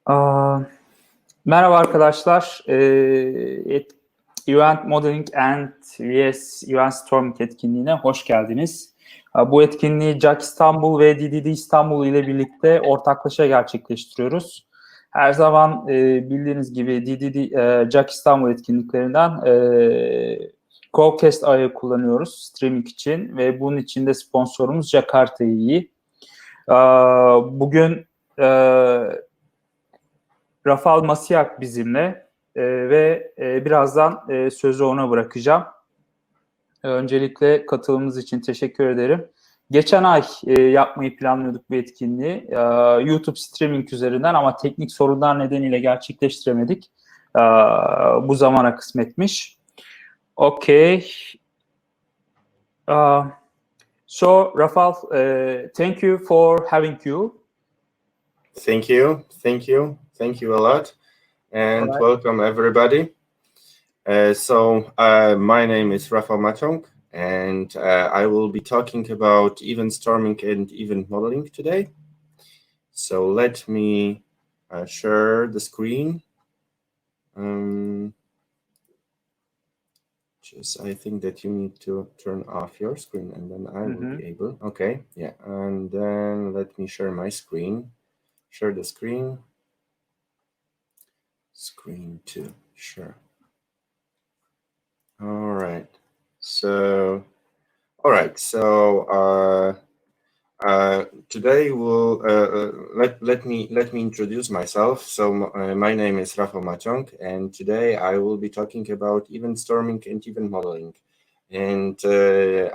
Aa, Merhaba arkadaşlar. Event Modeling and vs Event Storming etkinliğine hoş geldiniz. Bu etkinliği Maciag İstanbul ve DDD İstanbul ile birlikte ortaklaşa gerçekleştiriyoruz. Her zaman bildiğiniz gibi Maciag İstanbul etkinliklerinden Cocast ağı kullanıyoruz streaming için ve bunun için de sponsorumuz Jakarta'yı. Bugün Rafal Maciag bizimle ve birazdan sözü ona bırakacağım. Öncelikle katılımınız için teşekkür ederim. Geçen ay yapmayı planlıyorduk bu etkinliği. YouTube streaming üzerinden ama teknik sorunlar nedeniyle gerçekleştiremedik. Bu zamana kısmetmiş. Okay. So, Rafal, thank you for having you. Thank you a lot, and Right. welcome everybody. My name is Rafal Maciag, and I will be talking about event storming and event modeling today. So let me share the screen. I think that you need to turn off your screen, and then I will be able. Okay, yeah, and then let me share my screen. Share the screen. Screen 2, sure. All right. So today we'll let me introduce myself. So my name is Rafal Maciag, and today I will be talking about event storming and event modeling, and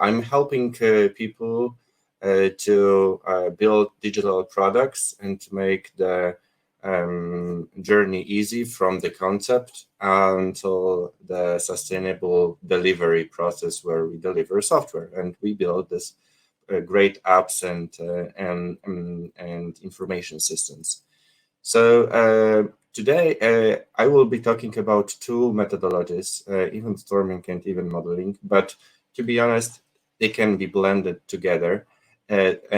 I'm helping people to build digital products and to make the journey easy from the concept until the sustainable delivery process where we deliver software and we build this great apps and information systems. So today I will be talking about two methodologies, event storming and event modeling, but to be honest, they can be blended together. I'd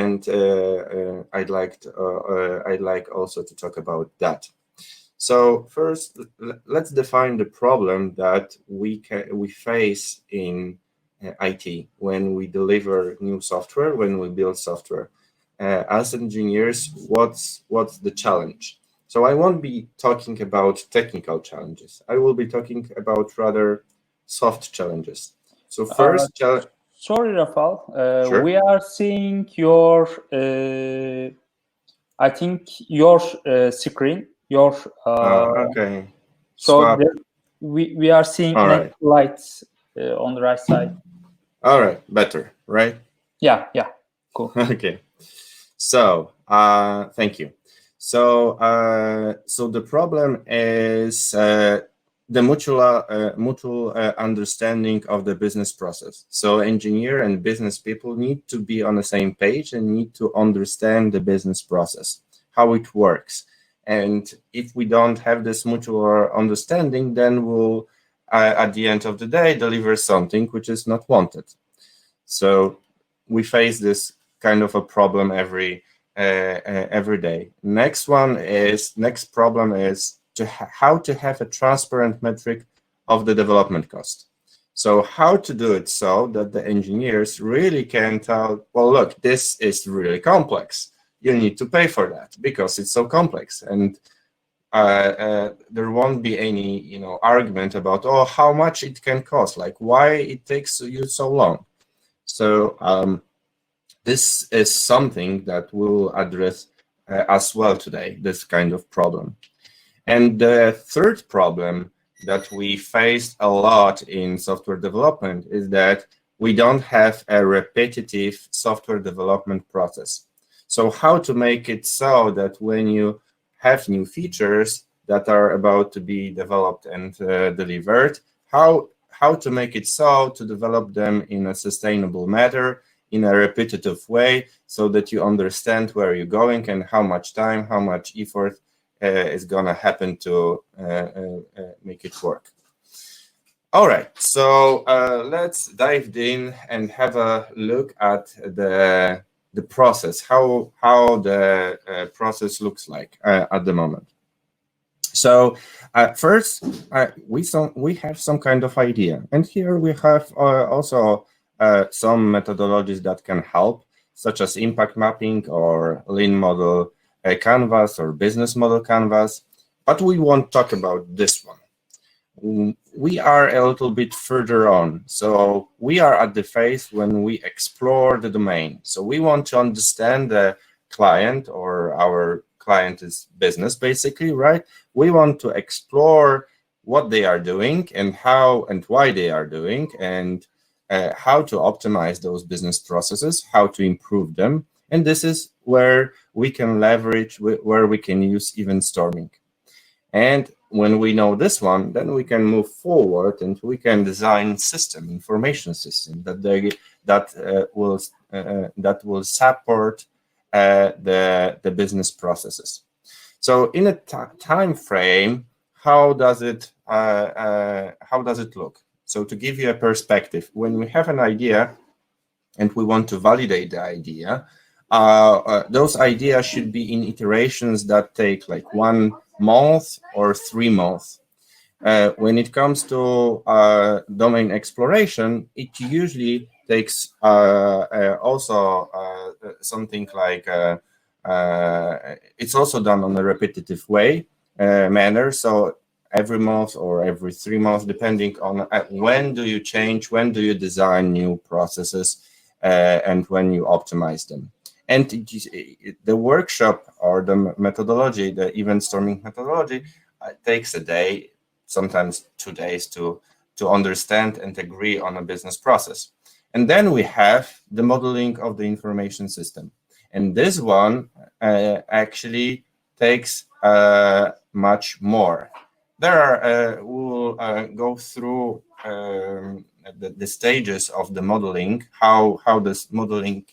like also to talk about that. So first, let's define the problem that we face in IT when we deliver new software, when we build software. As engineers, what's the challenge? So I won't be talking about technical challenges. I will be talking about rather soft challenges. So first challenge. Sorry, Rafal. Sure. We are seeing your, I think your screen. Your. Okay. So we are seeing right. lights on the right side. All right, better, right? Yeah, cool. Okay. So thank you. So the problem is the mutual understanding of the business process. So engineer and business people need to be on the same page and need to understand the business process, how it works. And if we don't have this mutual understanding, then we'll, at the end of the day, deliver something which is not wanted. So we face this kind of a problem every day. Next problem is how to have a transparent metric of the development cost. So how to do it so that the engineers really can tell, well, look, this is really complex. You need to pay for that because it's so complex. And there won't be any, argument about, oh, how much it can cost, like why it takes you so long. So this is something that we'll address as well today, this kind of problem. And the third problem that we faced a lot in software development is that we don't have a repetitive software development process. So how to make it so that when you have new features that are about to be developed and delivered, how to make it so to develop them in a sustainable manner, in a repetitive way, so that you understand where you're going and how much time, how much effort is gonna happen to make it work. All right, so let's dive in and have a look at the process, how the process looks like at the moment. So first, we have some kind of idea, and here we have also some methodologies that can help, such as impact mapping or lean model canvas or business model canvas. But we won't talk about this one. We are a little bit further on. So we are at the phase when we explore the domain. So we want to understand the client, or our client is business, basically, right? We want to explore what they are doing and how and why they are doing, and how to optimize those business processes, how to improve them. And this is where we can leverage, where we can use event storming. And when we know this one, then we can move forward and we can design information system that will support the business processes. So in a time frame, how does it look? So to give you a perspective, when we have an idea and we want to validate the idea, those ideas should be in iterations that take like 1 month or 3 months. When it comes to domain exploration, it usually takes also something like it's also done on a repetitive manner. So every month or every 3 months, depending on when do you change, when do you design new processes, and when you optimize them. And the workshop or the methodology, the event storming methodology, takes a day, sometimes 2 days to understand and agree on a business process. And then we have the modeling of the information system. And this one actually takes much more. We'll go through the stages of the modeling, how this modeling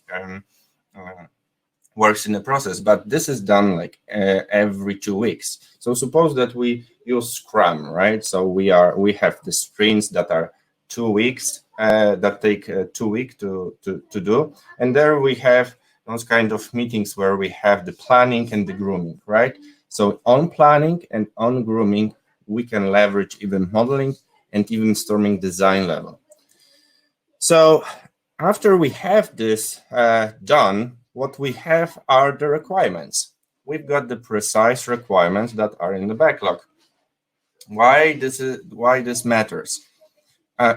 works in the process, but this is done like every 2 weeks. So suppose that we use Scrum, right? So we have the sprints that are 2 weeks, that take 2 weeks to do, and there we have those kind of meetings where we have the planning and the grooming, right? So on planning and on grooming, we can leverage event modeling and event storming design level. So after we have this done, what we have are the requirements. We've got the precise requirements that are in the backlog. Why this matters?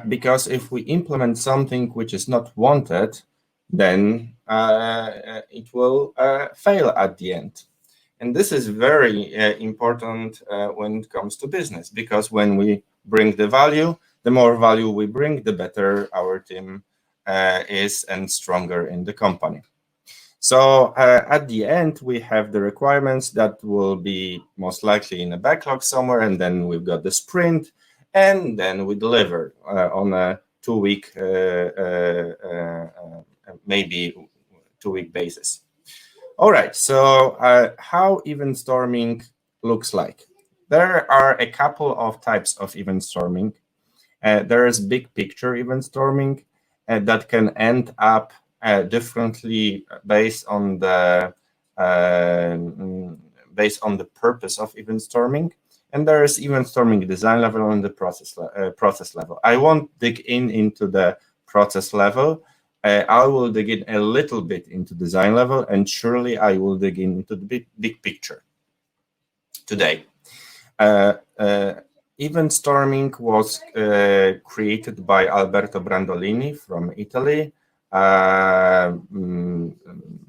Because if we implement something which is not wanted, then it will fail at the end. And this is very important when it comes to business, because when we bring the value, the more value we bring, the better our team is and stronger in the company. So at the end, we have the requirements that will be most likely in a backlog somewhere, and then we've got the sprint, and then we deliver on a 2-week, maybe 2-week basis. All right, so how event storming looks like. There are a couple of types of event storming. There is big picture event storming that can end up differently based on the purpose of event storming. And there is event storming design level and the process level. I won't dig into the process level. I will dig in a little bit into design level, and surely I will dig into the big picture today. Event storming was created by Alberto Brandolini from Italy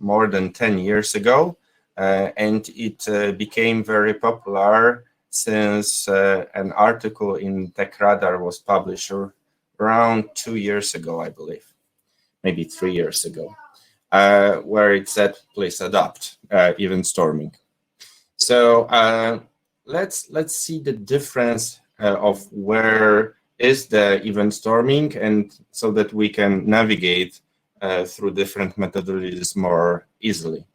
more than 10 years ago, and it became very popular since an article in Tech Radar was published around 2 years ago, I believe, maybe 3 years ago, where it said, please adopt event storming. So let's see the difference of where is the event storming, and so that we can navigate through different methodologies more easily.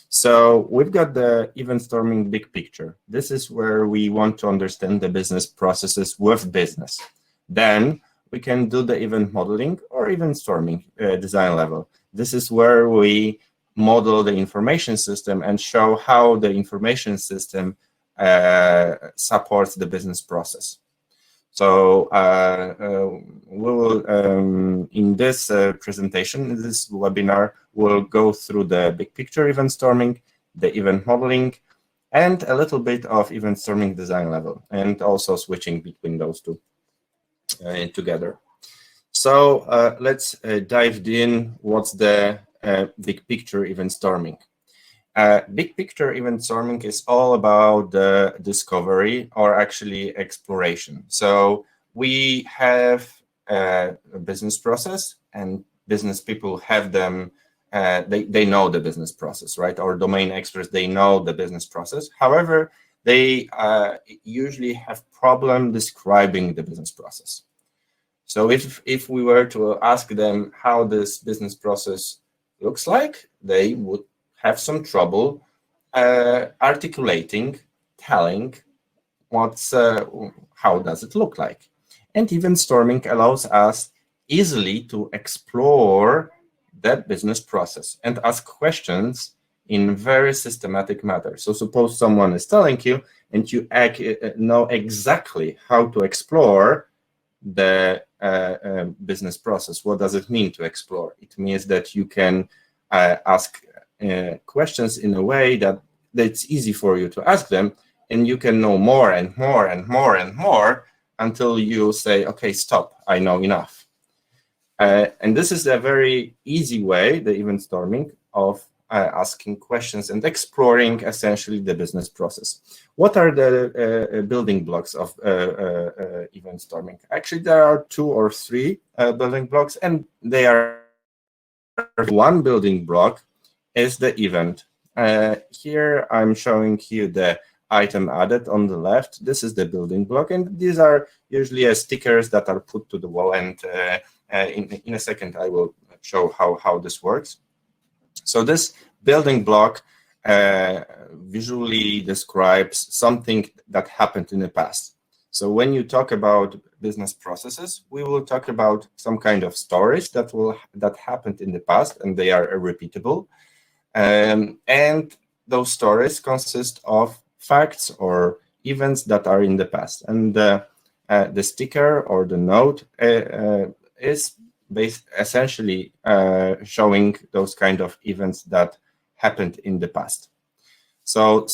So we've got the event storming big picture. This is where we want to understand the business processes with business. Then we can do the event modeling or event storming design level. This is where we model the information system and show how the information system supports the business process. So we will, in this presentation, in this webinar, we'll go through the big picture event storming, the event modeling, and a little bit of event storming design level, and also switching between those two together. So let's dive in. What's the big picture event storming? Big picture event storming is all about the discovery, or actually exploration. So we have a business process, and business people have them, they know the business process, right? Or domain experts, they know the business process. However, they usually have problem describing the business process. So if we were to ask them how this business process looks like, they would have some trouble articulating, telling how does it look like. And event storming allows us easily to explore that business process and ask questions in very systematic manner. So suppose someone is telling you, and you know exactly how to explore the business process. What does it mean to explore? It means that you can ask questions in a way that it's easy for you to ask them, and you can know more and more and more and more until you say, okay, stop, I know enough. And this is a very easy way, the event storming, of asking questions and exploring essentially the business process. What are the building blocks of event storming? Actually, there are 2 or 3 building blocks, and they are one building block is the event. Here I'm showing you the item added on the left. This is the building block, and these are usually stickers that are put to the wall, and in a second I will show how this works. So this building block visually describes something that happened in the past. So when you talk about business processes, we will talk about some kind of stories that happened in the past, and they are repeatable. And those stories consist of facts or events that are in the past. And the sticker or the note is essentially showing those kind of events that happened in the past. So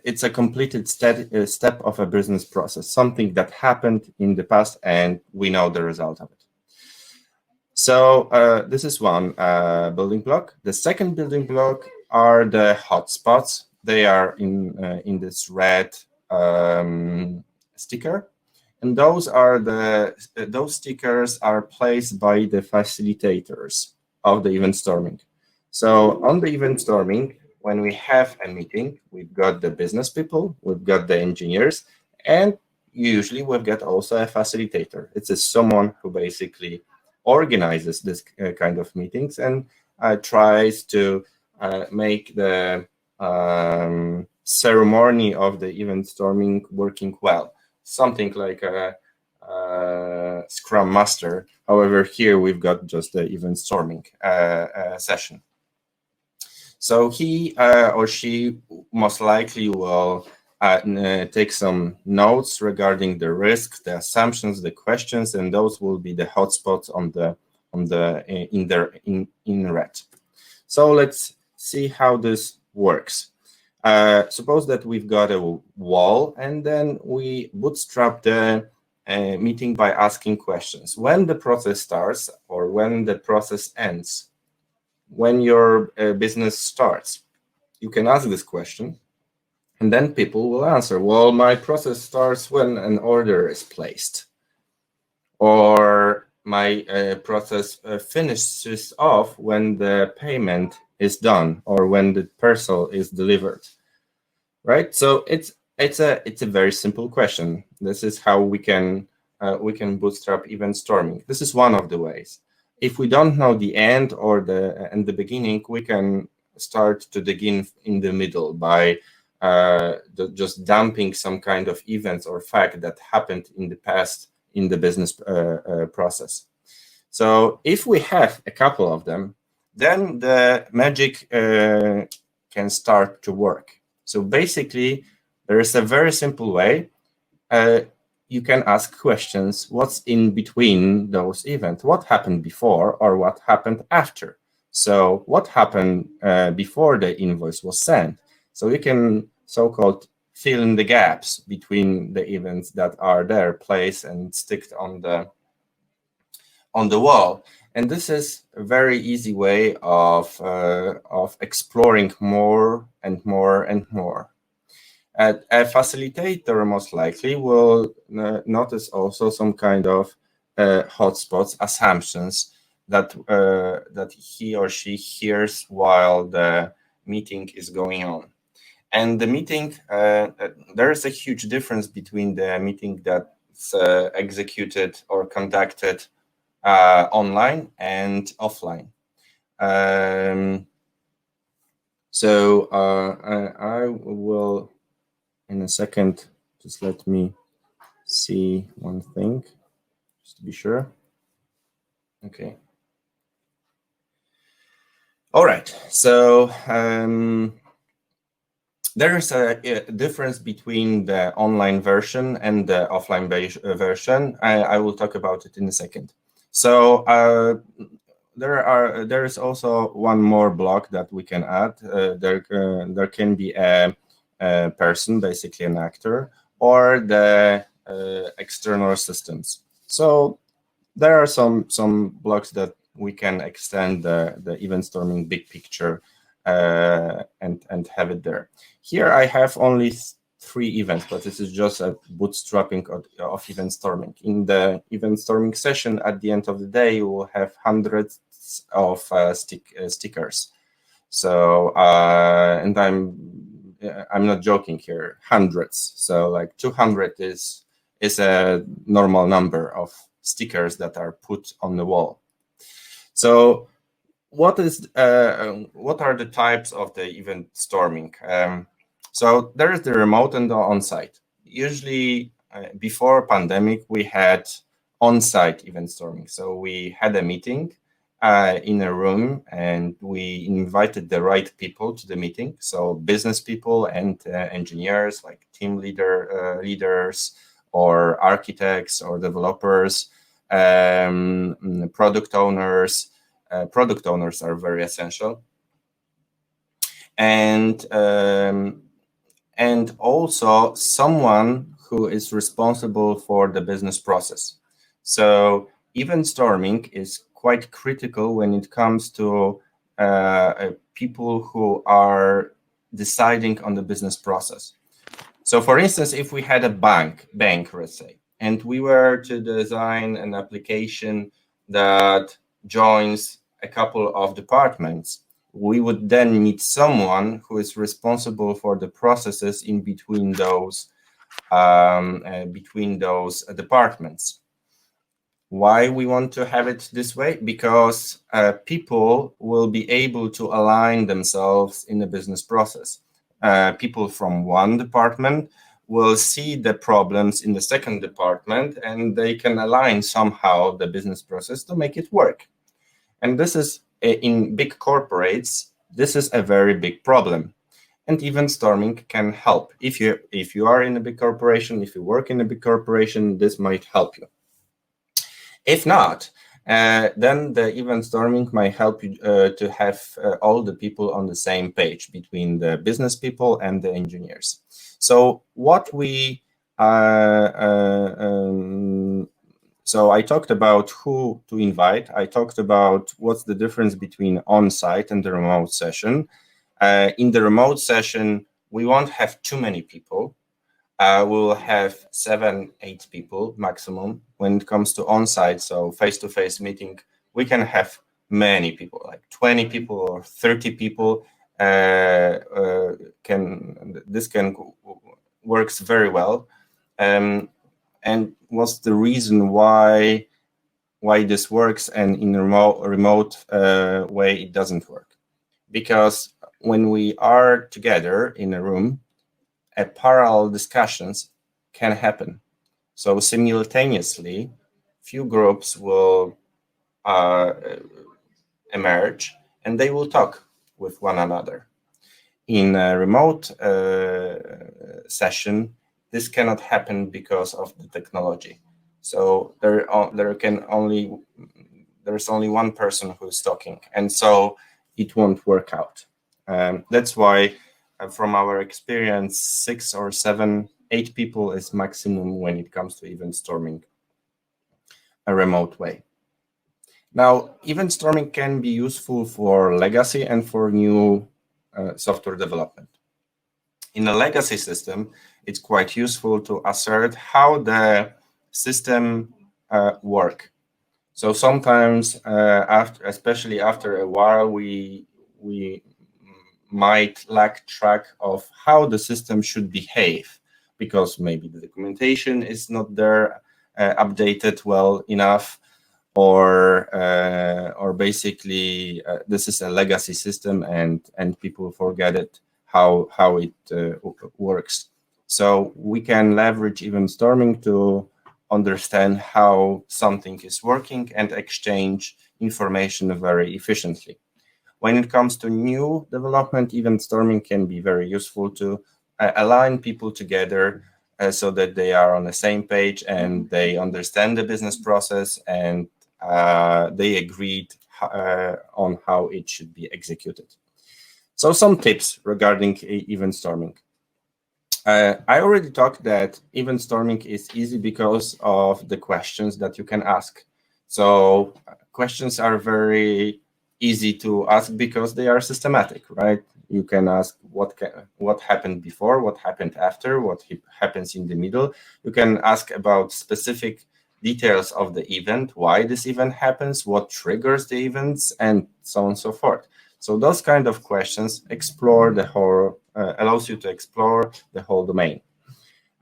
it's a completed step of a business process, something that happened in the past, and we know the result of it. So this is one building block. The second building block are the hotspots. They are in this red sticker, and those stickers are placed by the facilitators of the event storming. So on the event storming, when we have a meeting, we've got the business people, we've got the engineers, and usually we've got also a facilitator. It's someone who basically organizes this kind of meetings and tries to make the ceremony of the event storming working well. Something like a Scrum Master. However, here we've got just the event storming session. So he or she most likely will take some notes regarding the risks, the assumptions, the questions, and those will be the hotspots in red. So let's see how this works. Suppose that we've got a wall, and then we bootstrap the meeting by asking questions. When the process starts, or when the process ends, when your business starts, you can ask this question, and then people will answer, well, my process starts when an order is placed, or my process finishes off when the payment is done, or when the parcel is delivered, right? So it's a very simple question. This is how we can bootstrap event storming. This is one of the ways. If we don't know the end or the beginning, we can start to dig in the middle by just dumping some kind of events or fact that happened in the past in the business process. So if we have a couple of them, then the magic can start to work. So basically, There is a very simple way. You can ask questions. What's in between those events? What happened before or what happened after? So what happened before the invoice was sent? So you can so-called fill in the gaps between the events that are there, placed and sticked on the wall. And this is a very easy way of exploring more and more and more. A facilitator most likely will notice also some kind of hotspots, assumptions that that he or she hears while the meeting is going on. And the meeting, there is a huge difference between the meeting that's executed or conducted online and offline. So I will, in a second, just let me see one thing, just to be sure. Okay. All right. So there is a difference between the online version and the offline version. I will talk about it in a second. So there is also one more block that we can add. There can be a person, basically an actor, or the external systems. So there are some blocks that we can extend the event storming big picture and have it there. Here I have only 3 events, but this is just a bootstrapping of event storming. In the event storming session, at the end of the day, you will have hundreds of stickers. So and I'm not joking here, hundreds. So like 200 is a normal number of stickers that are put on the wall. So what are the types of the event storming? So there is the remote and the on-site. Usually before pandemic, we had on-site event storming. So we had a meeting in a room and we invited the right people to the meeting. So business people and engineers, like team leaders or architects or developers, product owners. Product owners are very essential. And also someone who is responsible for the business process. So event storming is quite critical when it comes to people who are deciding on the business process. So for instance, if we had a bank, let's say, and we were to design an application that joins a couple of departments, we would then need someone who is responsible for the processes in between those departments. Why we want to have it this way? Because people will be able to align themselves in the business process. People from one department will see the problems in the second department, and they can align somehow the business process to make it work. And this is, in big corporates, this is a very big problem. And event storming can help. If you are in a big corporation, if you work in a big corporation, this might help you. If not, then the event storming might help you to have all the people on the same page between the business people and the engineers. So what we so I talked about who to invite. I talked about what's the difference between on-site and the remote session. In the remote session, we won't have too many people. We will have 7-8 people maximum. When it comes to on-site, so face-to-face meeting, we can have many people, like 20 people or 30 people. This works very well. And what's the reason why this works and in a remote way it doesn't work? Because when we are together in a room, parallel discussions can happen. So simultaneously, few groups will emerge and they will talk with one another. In a remote session, this cannot happen because of the technology. So there's only one person who is talking, and so it won't work out. That's why, from our experience, 6 or 7, 8 people is maximum when it comes to event storming a remote way. Now, event storming can be useful for legacy and for new software development. In a legacy system, it's quite useful to assert how the system work. So sometimes, especially after a while, we might lack track of how the system should behave, because maybe the documentation is not there updated well enough, or basically this is a legacy system and people forget it how it works. So we can leverage event storming to understand how something is working and exchange information very efficiently. When it comes to new development, event storming can be very useful to align people together so that they are on the same page and they understand the business process and they agreed on how it should be executed. So some tips regarding event storming. I already talked that event storming is easy because of the questions that you can ask. So questions are very easy to ask because they are systematic, right? You can ask what happened before, what happened after, what happens in the middle. You can ask about specific details of the event, why this event happens, what triggers the events, and so on and so forth. So those kind of questions explore the whole, allows you to explore the whole domain.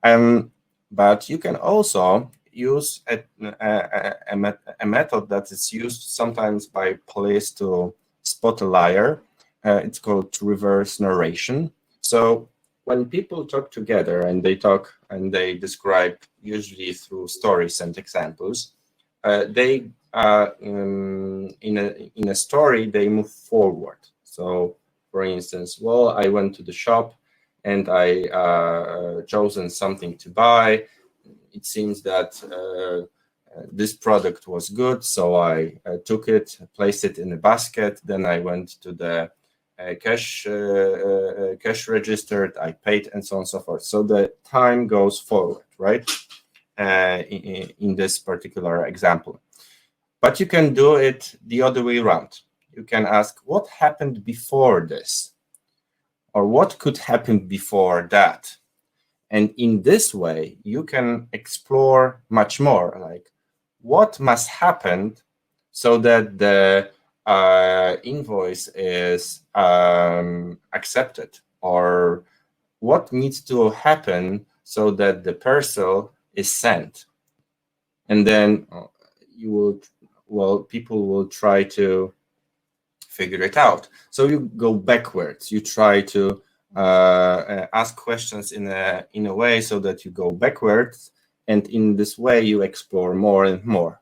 But you can also use a method that is used sometimes by police to spot a liar. It's called reverse narration. So when people talk together and they talk and they describe, usually through stories and examples, they in a story they move forward. So, for instance, well, I went to the shop and I chosen something to buy. It seems that this product was good, so I took it, placed it in a basket. Then I went to the cash registered, I paid, and so on and so forth. So the time goes forward, right? In this particular example. But you can do it the other way around. You can ask, what happened before this? Or what could happen before that? And in this way, you can explore much more, like what must happen so that the invoice is accepted, or what needs to happen so that the parcel is sent. And then you will, well, people will try to figure it out. So you go backwards. You try to ask questions in a way so that you go backwards, and in this way you explore more and more.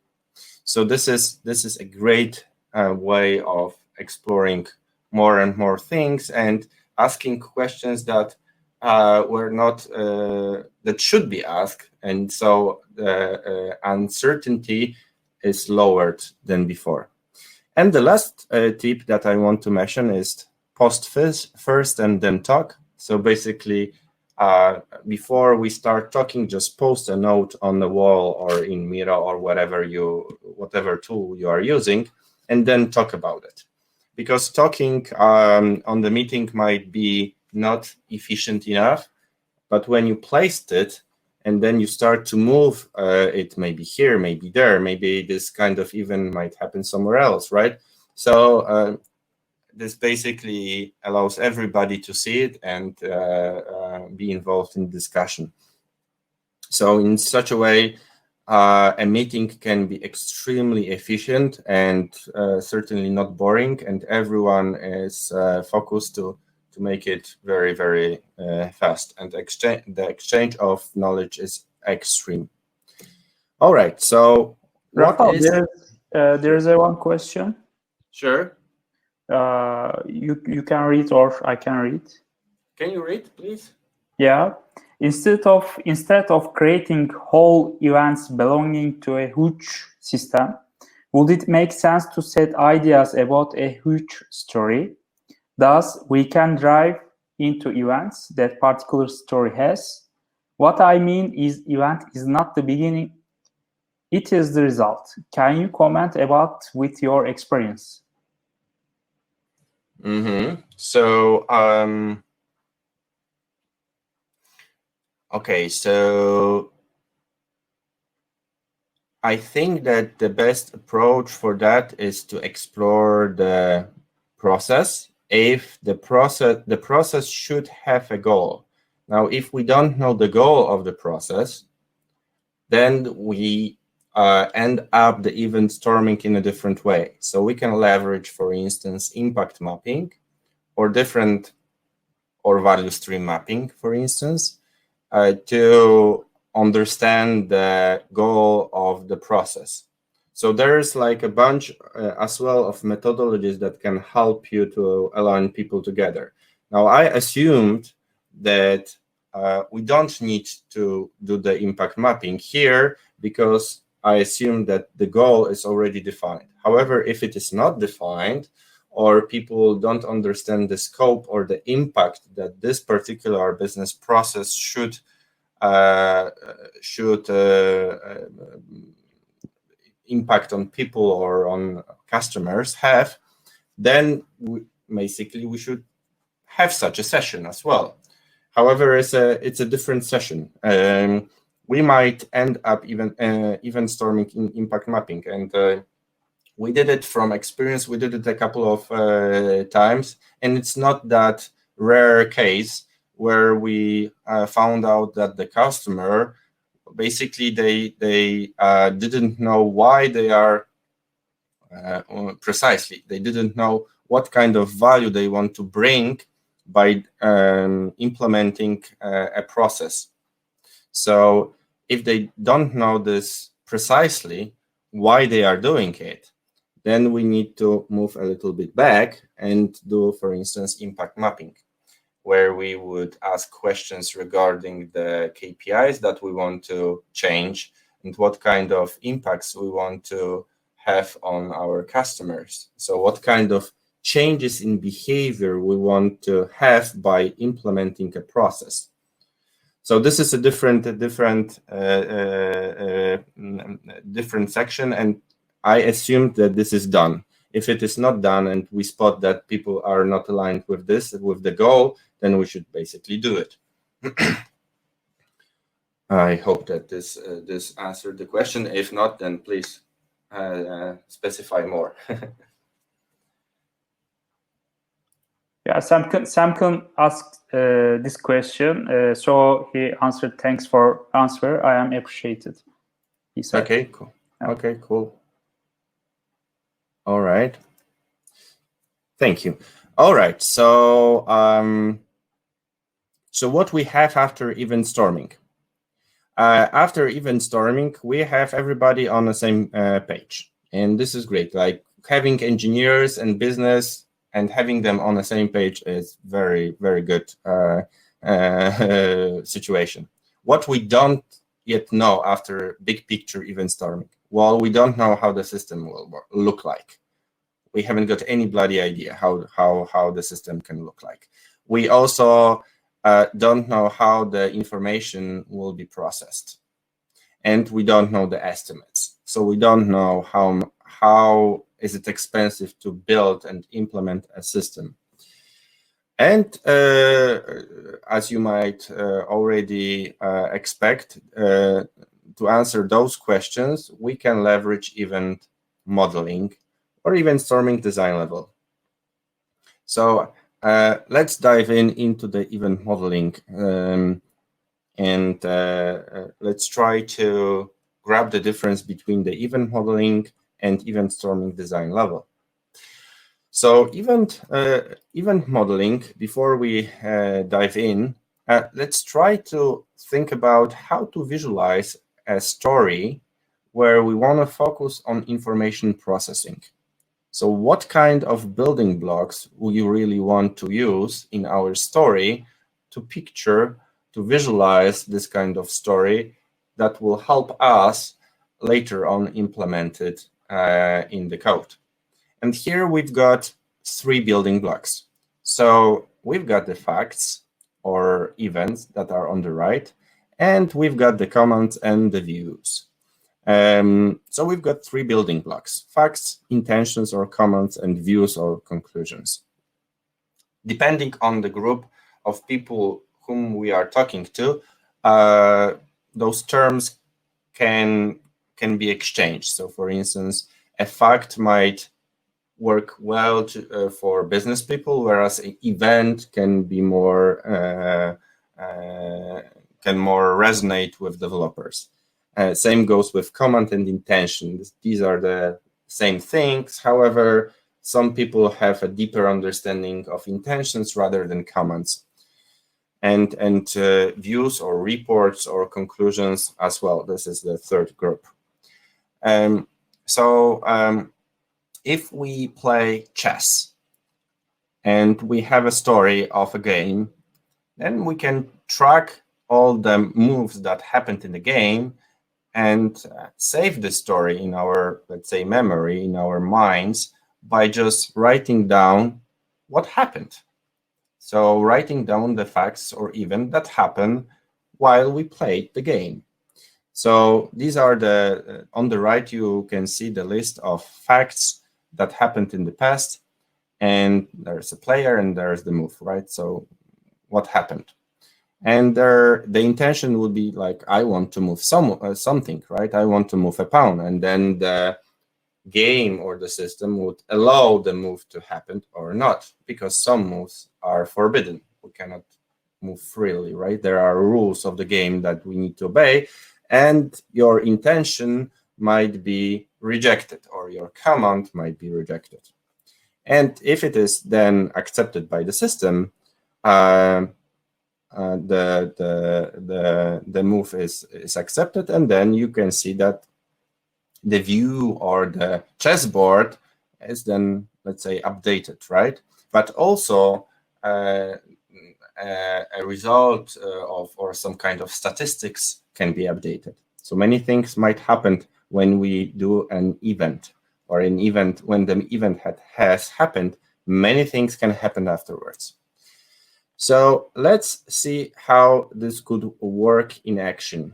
So this is a great way of exploring more and more things and asking questions that were not that should be asked, and so the uncertainty is lowered than before. And the last tip that I want to mention is post first and then talk. So basically, before we start talking, just post a note on the wall or in Miro or whatever tool you are using, and then talk about it. Because talking on the meeting might be not efficient enough, but when you placed it and then you start to move it, maybe here, maybe there, maybe this kind of event might happen somewhere else, right? So this basically allows everybody to see it and be involved in discussion. So in such a way, a meeting can be extremely efficient and certainly not boring, and everyone is focused to make it very, very fast, and the exchange of knowledge is extreme. All right, so Rafal, there's one question. Sure. You can read or I can read. Can you read, please? Yeah. Instead of creating whole events belonging to a huge system, would it make sense to set ideas about a huge story? Thus, we can drive into events that particular story has. What I mean is event is not the beginning, it is the result. Can you comment about with your experience? So, okay, so I think that the best approach for that is to explore the process. If the process should have a goal. Now, if we don't know the goal of the process, then we end up the event storming in a different way. So we can leverage, for instance, impact mapping or value stream mapping, for instance, to understand the goal of the process. So there's like a bunch as well of methodologies that can help you to align people together. Now, I assumed that we don't need to do the impact mapping here because I assume that the goal is already defined. However, if it is not defined, or people don't understand the scope or the impact that this particular business process should impact on people or on customers have, then basically we should have such a session as well. However, it's a different session. We might end up even storming in impact mapping, and we did it from experience. We did it a couple of times, and it's not that rare case where we found out that the customer, basically they didn't know why they are precisely. They didn't know what kind of value they want to bring by implementing a process. So if they don't know this precisely, why they are doing it, then we need to move a little bit back and do, for instance, impact mapping, where we would ask questions regarding the KPIs that we want to change and what kind of impacts we want to have on our customers. So what kind of changes in behavior we want to have by implementing a process. So this is a different section, and I assume that this is done. If it is not done and we spot that people are not aligned with the goal, then we should basically do it. I hope that this answered the question. If not, then please specify more. Yeah, Samkun asked this question, so he answered, "Thanks for answer. I am appreciated." He said. Okay, cool. Yeah. Okay, cool. All right. Thank you. All right. So, so what we have after event storming? After event storming, we have everybody on the same page, and this is great. Like having engineers and business and having them on the same page is very, very good situation. What we don't yet know after big picture event storming, well, we don't know how the system will look like. We haven't got any bloody idea how the system can look like. We also don't know how the information will be processed, and we don't know the estimates. So we don't know how is it expensive to build and implement a system. And as you might already expect, to answer those questions, we can leverage event modeling or event storming design level. So let's dive into the event modeling, and let's try to grab the difference between the event modeling and event storming design level. So event modeling, before we dive in, let's try to think about how to visualize a story where we want to focus on information processing. So what kind of building blocks we really want to use in our story to picture to visualize this kind of story that will help us later on implement it in the code. And here we've got 3 building blocks. So we've got the facts or events that are on the right, and we've got the comments and the views. So we've got 3 building blocks: facts, intentions or comments, and views or conclusions. Depending on the group of people whom we are talking to, those terms can be exchanged. So for instance, a fact might work well for business people, whereas an event can be more resonate with developers. Same goes with comment and intention. These are the same things. However, some people have a deeper understanding of intentions rather than comments. And views or reports or conclusions as well. This is the third group. If we play chess and we have a story of a game, then we can track all the moves that happened in the game and save the story in our, let's say, memory, in our minds, by just writing down what happened. So writing down the facts or event that happened while we played the game. So these are the, on the right, you can see the list of facts that happened in the past, and there's a player and there's the move, right? So what happened? And the intention would be like, I want to move something, right? I want to move a pawn, and then the game or the system would allow the move to happen or not, because some moves are forbidden. We cannot move freely, right? There are rules of the game that we need to obey, and your intention might be rejected or your command might be rejected. And if it is then accepted by the system, the move is accepted, and then you can see that the view or the chessboard is then, let's say, updated, right? But also a result of or some kind of statistics can be updated. So many things might happen when we do an event, or an event when the event has happened. Many things can happen afterwards. So let's see how this could work in action.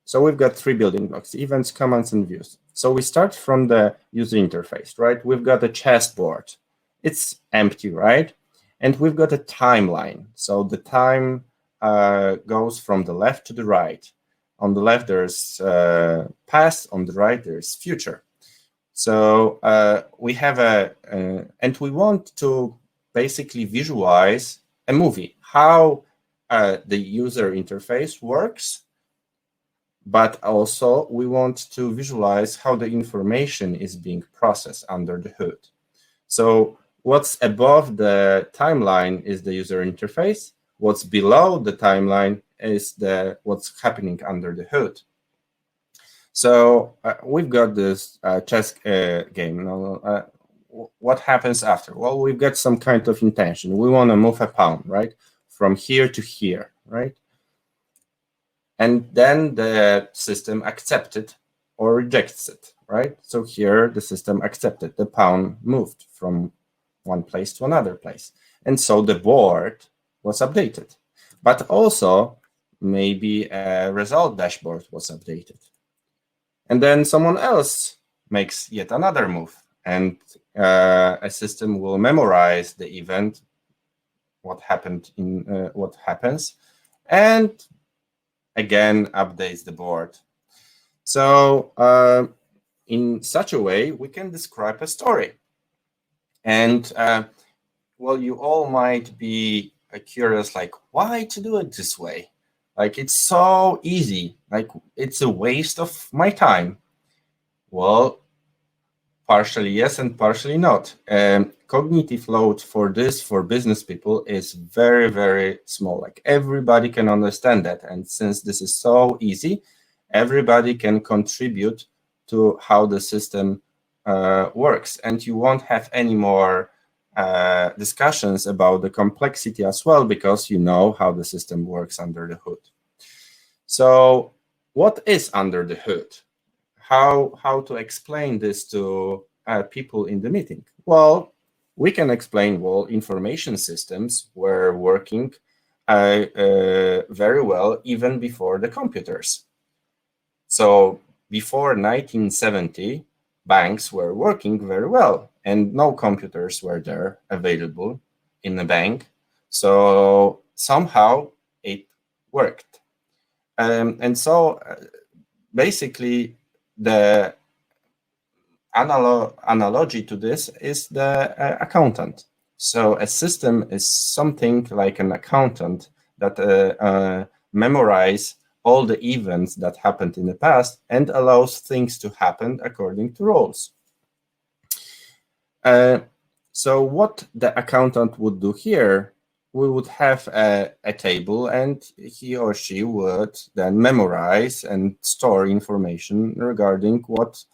So we've got 3 building blocks: events, comments, and views. So we start from the user interface, right? We've got a chessboard. It's empty, right? And we've got a timeline. So the time goes from the left to the right. On the left, there's past. On the right, there's future. So we have and we want to basically visualize a movie, how the user interface works, but also we want to visualize how the information is being processed under the hood. So what's above the timeline is the user interface. What's below the timeline is what's happening under the hood. So we've got this chess game. Now, what happens after? Well, we've got some kind of intention. We want to move a pawn, right? From here to here, right? And then the system accepts it or rejects it, right? So here the system accepted. The pawn moved from one place to another place. And so the board was updated. But also maybe a result dashboard was updated. And then someone else makes yet another move, and a system will memorize the event, what happened in what happens, and again updates the board. So in such a way, we can describe a story. And well, you all might be curious, like, why to do it this way? Like, it's so easy, like it's a waste of my time. Well, partially yes and partially not. Cognitive load for business people is very, very small. Like, everybody can understand that. And since this is so easy, everybody can contribute to how the system works. And you won't have any more discussions about the complexity as well, because you know how the system works under the hood. So what is under the hood? How to explain this to people in the meeting? Well, we can explain, well, information systems were working very well even before the computers. So before 1970, banks were working very well, and no computers were there available in the bank. So somehow it worked. And so basically, the analogy to this is the accountant. So a system is something like an accountant that memorize all the events that happened in the past and allows things to happen according to rules. So what the accountant would do here, we would have a table, and he or she would then memorize and store information regarding what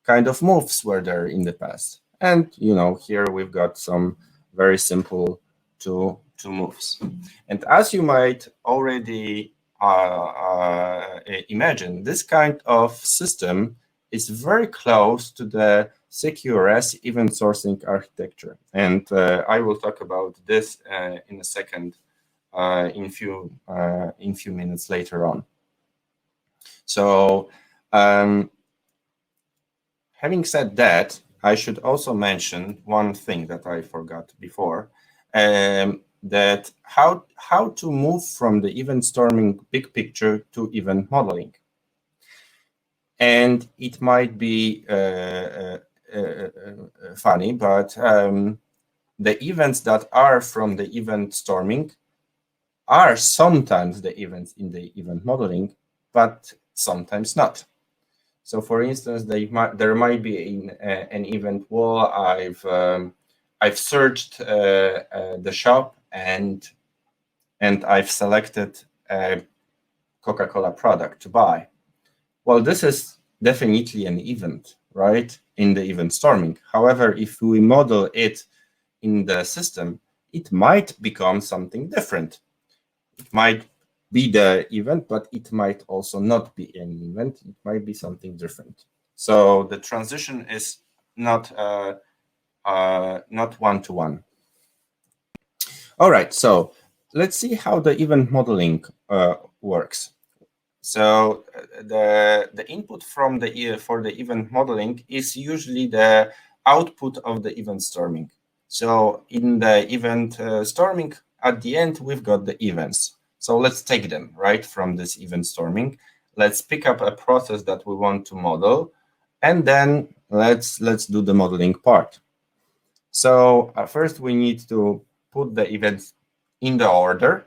kind of moves were there in the past. And, you know, here we've got some very simple two moves. And as you might already imagine, this kind of system is very close to the CQRS event sourcing architecture. And I will talk about this in a second, in few minutes later on. So having said that, I should also mention one thing that I forgot before, that how to move from the event storming big picture to event modeling. And it might be funny, but the events that are from the event storming are sometimes the events in the event modeling, but sometimes not. So, for instance, there might be an event wall. I've searched the shop and I've selected a Coca-Cola product to buy. Well, this is definitely an event, right, in the event storming. However, if we model it in the system, it might become something different. It might be the event, but it might also not be an event. It might be something different. So the transition is not one-to-one. All right, so let's see how the event modeling works. So the input from for the event modeling is usually the output of the event storming. So in the event storming, at the end, we've got the events. So let's take them right from this event storming. Let's pick up a process that we want to model, and then let's do the modeling part. So first we need to put the events in the order,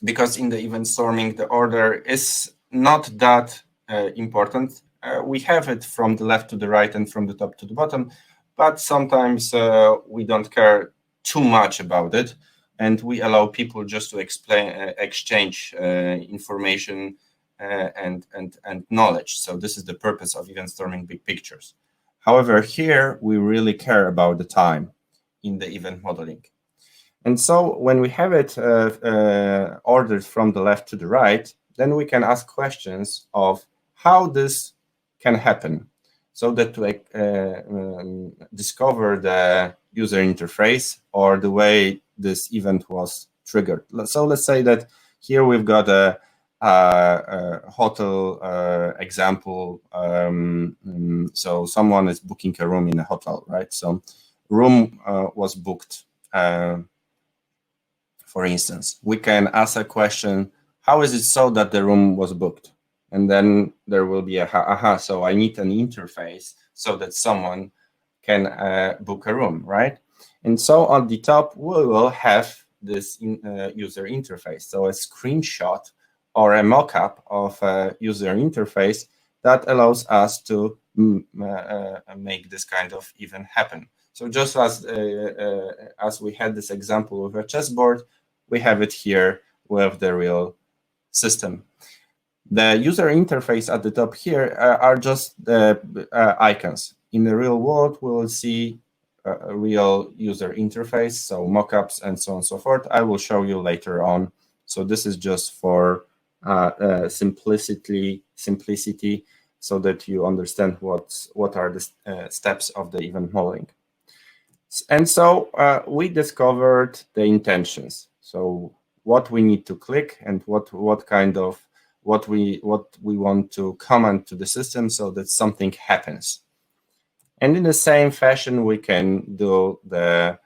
because in the event storming, the order is not that important. We have it from the left to the right and from the top to the bottom, but sometimes we don't care too much about it, and we allow people just to exchange information and knowledge. So this is the purpose of event storming big pictures. However, here we really care about the time in the event modeling. And so when we have it ordered from the left to the right, then we can ask questions of how this can happen, so that to discover the user interface or the way this event was triggered. So let's say that here we've got a hotel example. So someone is booking a room in a hotel, right? So room was booked. For instance, we can ask a question, how is it so that the room was booked? And then there will be so I need an interface so that someone can book a room, right? And so on the top, we will have this user interface. So a screenshot or a mock-up of a user interface that allows us to make this kind of event happen. So just as we had this example of a chessboard, we have it here with the real system. The user interface at the top here are just the icons. In the real world, we will see a real user interface, so mockups and so on and so forth. I will show you later on. So this is just for simplicity, so that you understand what are the steps of the event modeling. And so we discovered the intentions. So what we need to click and what we want to comment to the system so that something happens. And in the same fashion, we can do the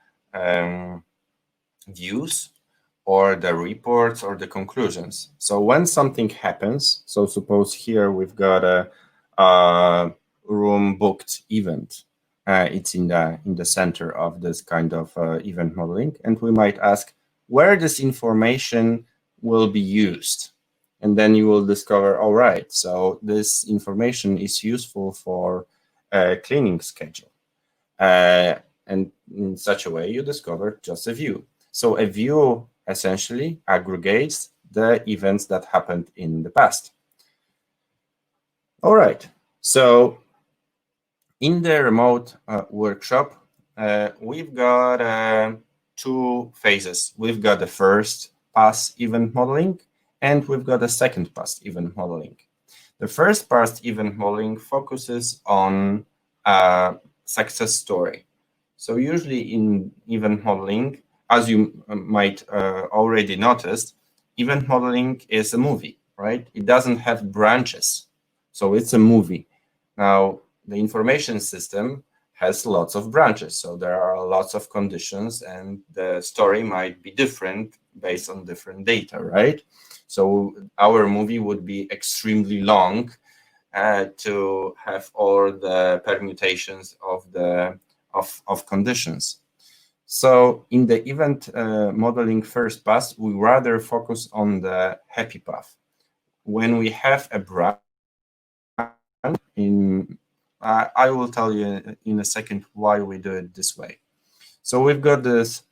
views or the reports or the conclusions. So when something happens, so suppose here we've got a room booked event. It's in the center of this kind of event modeling, and we might ask where this information will be used. And then you will discover, all right, so this information is useful for a cleaning schedule. And in such a way, you discover just a view. So a view essentially aggregates the events that happened in the past. All right, so in the remote workshop, we've got 2 phases. We've got the first pass event modeling, and we've got a second pass event modeling. The first pass event modeling focuses on a success story. So usually in event modeling, as you might already noticed, event modeling is a movie, right? It doesn't have branches, so it's a movie. Now, the information system has lots of branches, so there are lots of conditions, and the story might be different based on different data, right? So our movie would be extremely long to have all the permutations of conditions. So in the event modeling first pass, we rather focus on the happy path. When we have a branch I will tell you in a second why we do it this way. So we've got this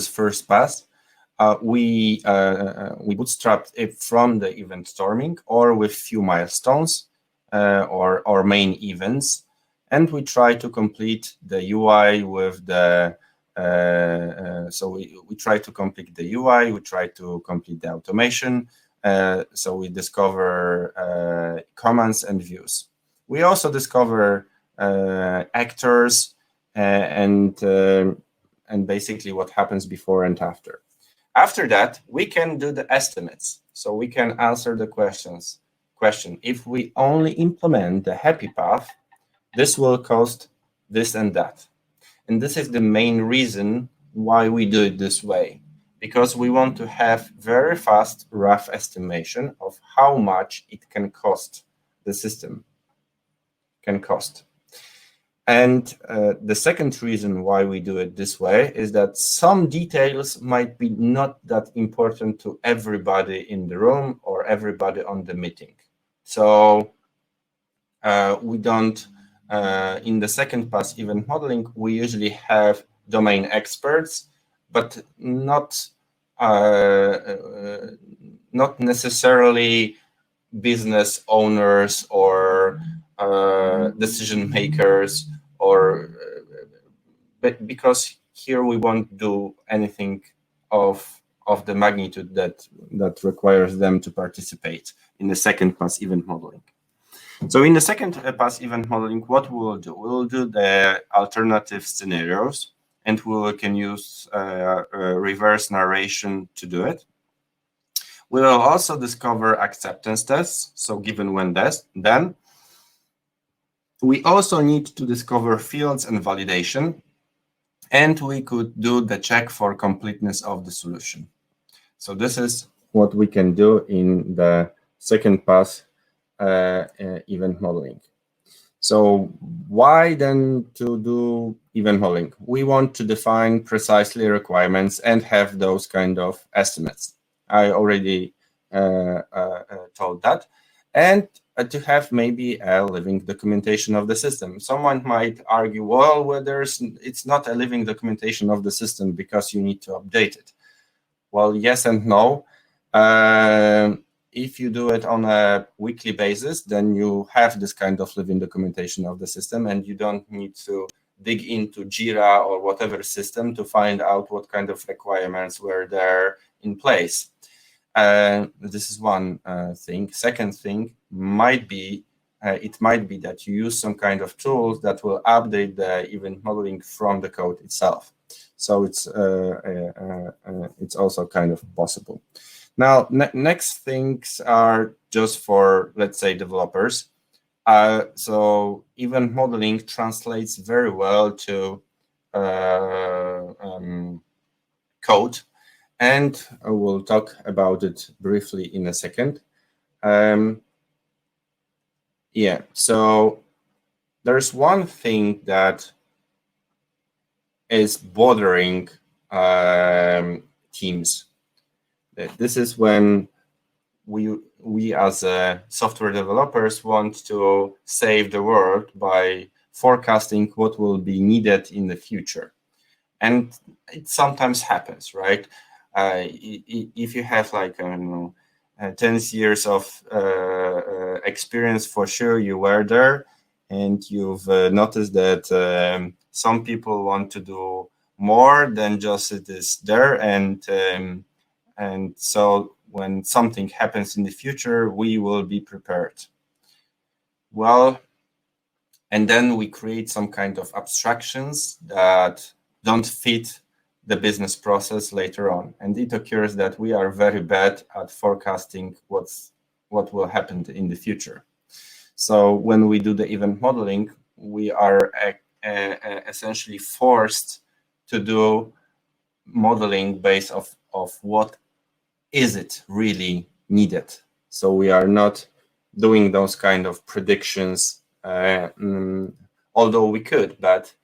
first pass. We bootstrapped it from the event storming or with few milestones or main events, and we try to complete the UI with the so we try to complete the UI, we try to complete the automation. So we discover commands and views. We also discover actors and basically what happens before and after. After that, we can do the estimates. So we can answer the question, if we only implement the happy path, this will cost this and that. And this is the main reason why we do it this way, because we want to have very fast, rough estimation of how much it can cost, the system can cost. And the second reason why we do it this way is that some details might be not that important to everybody in the room or everybody on the meeting. So we don't, in the second pass event modeling, we usually have domain experts, but not necessarily business owners or decision makers, or but because here we won't do anything of the magnitude that requires them to participate in the second pass event modeling. So in the second pass event modeling, what we will do? We will do the alternative scenarios, and we can use reverse narration to do it. We will also discover acceptance tests, so given when then. We also need to discover fields and validation, and we could do the check for completeness of the solution. So this is what we can do in the second pass event modeling. So why then to do event modeling? We want to define precisely requirements and have those kind of estimates. I already told that. And to have maybe a living documentation of the system. Someone might argue, well, it's not a living documentation of the system because you need to update it. Well, yes and no. if you do it on a weekly basis, then you have this kind of living documentation of the system, and you don't need to dig into Jira or whatever system to find out what kind of requirements were there in place. This is one thing. Second thing might be, it might be that you use some kind of tools that will update the event modeling from the code itself. So it's also kind of possible. Now, next things are just for, let's say, developers. So event modeling translates very well to code, and I will talk about it briefly in a second. Yeah, so there's one thing that is bothering teams. This is when we as software developers want to save the world by forecasting what will be needed in the future. And it sometimes happens, right? If you have like, I don't know, 10 years of experience, for sure you were there, and you've noticed that some people want to do more than just it is there, and so when something happens in the future, we will be prepared. Well, and then we create some kind of abstractions that don't fit the business process later on. And it occurs that we are very bad at forecasting what will happen in the future. So when we do the event modeling, we are essentially forced to do modeling based of what is it really needed. So we are not doing those kind of predictions, although we could, but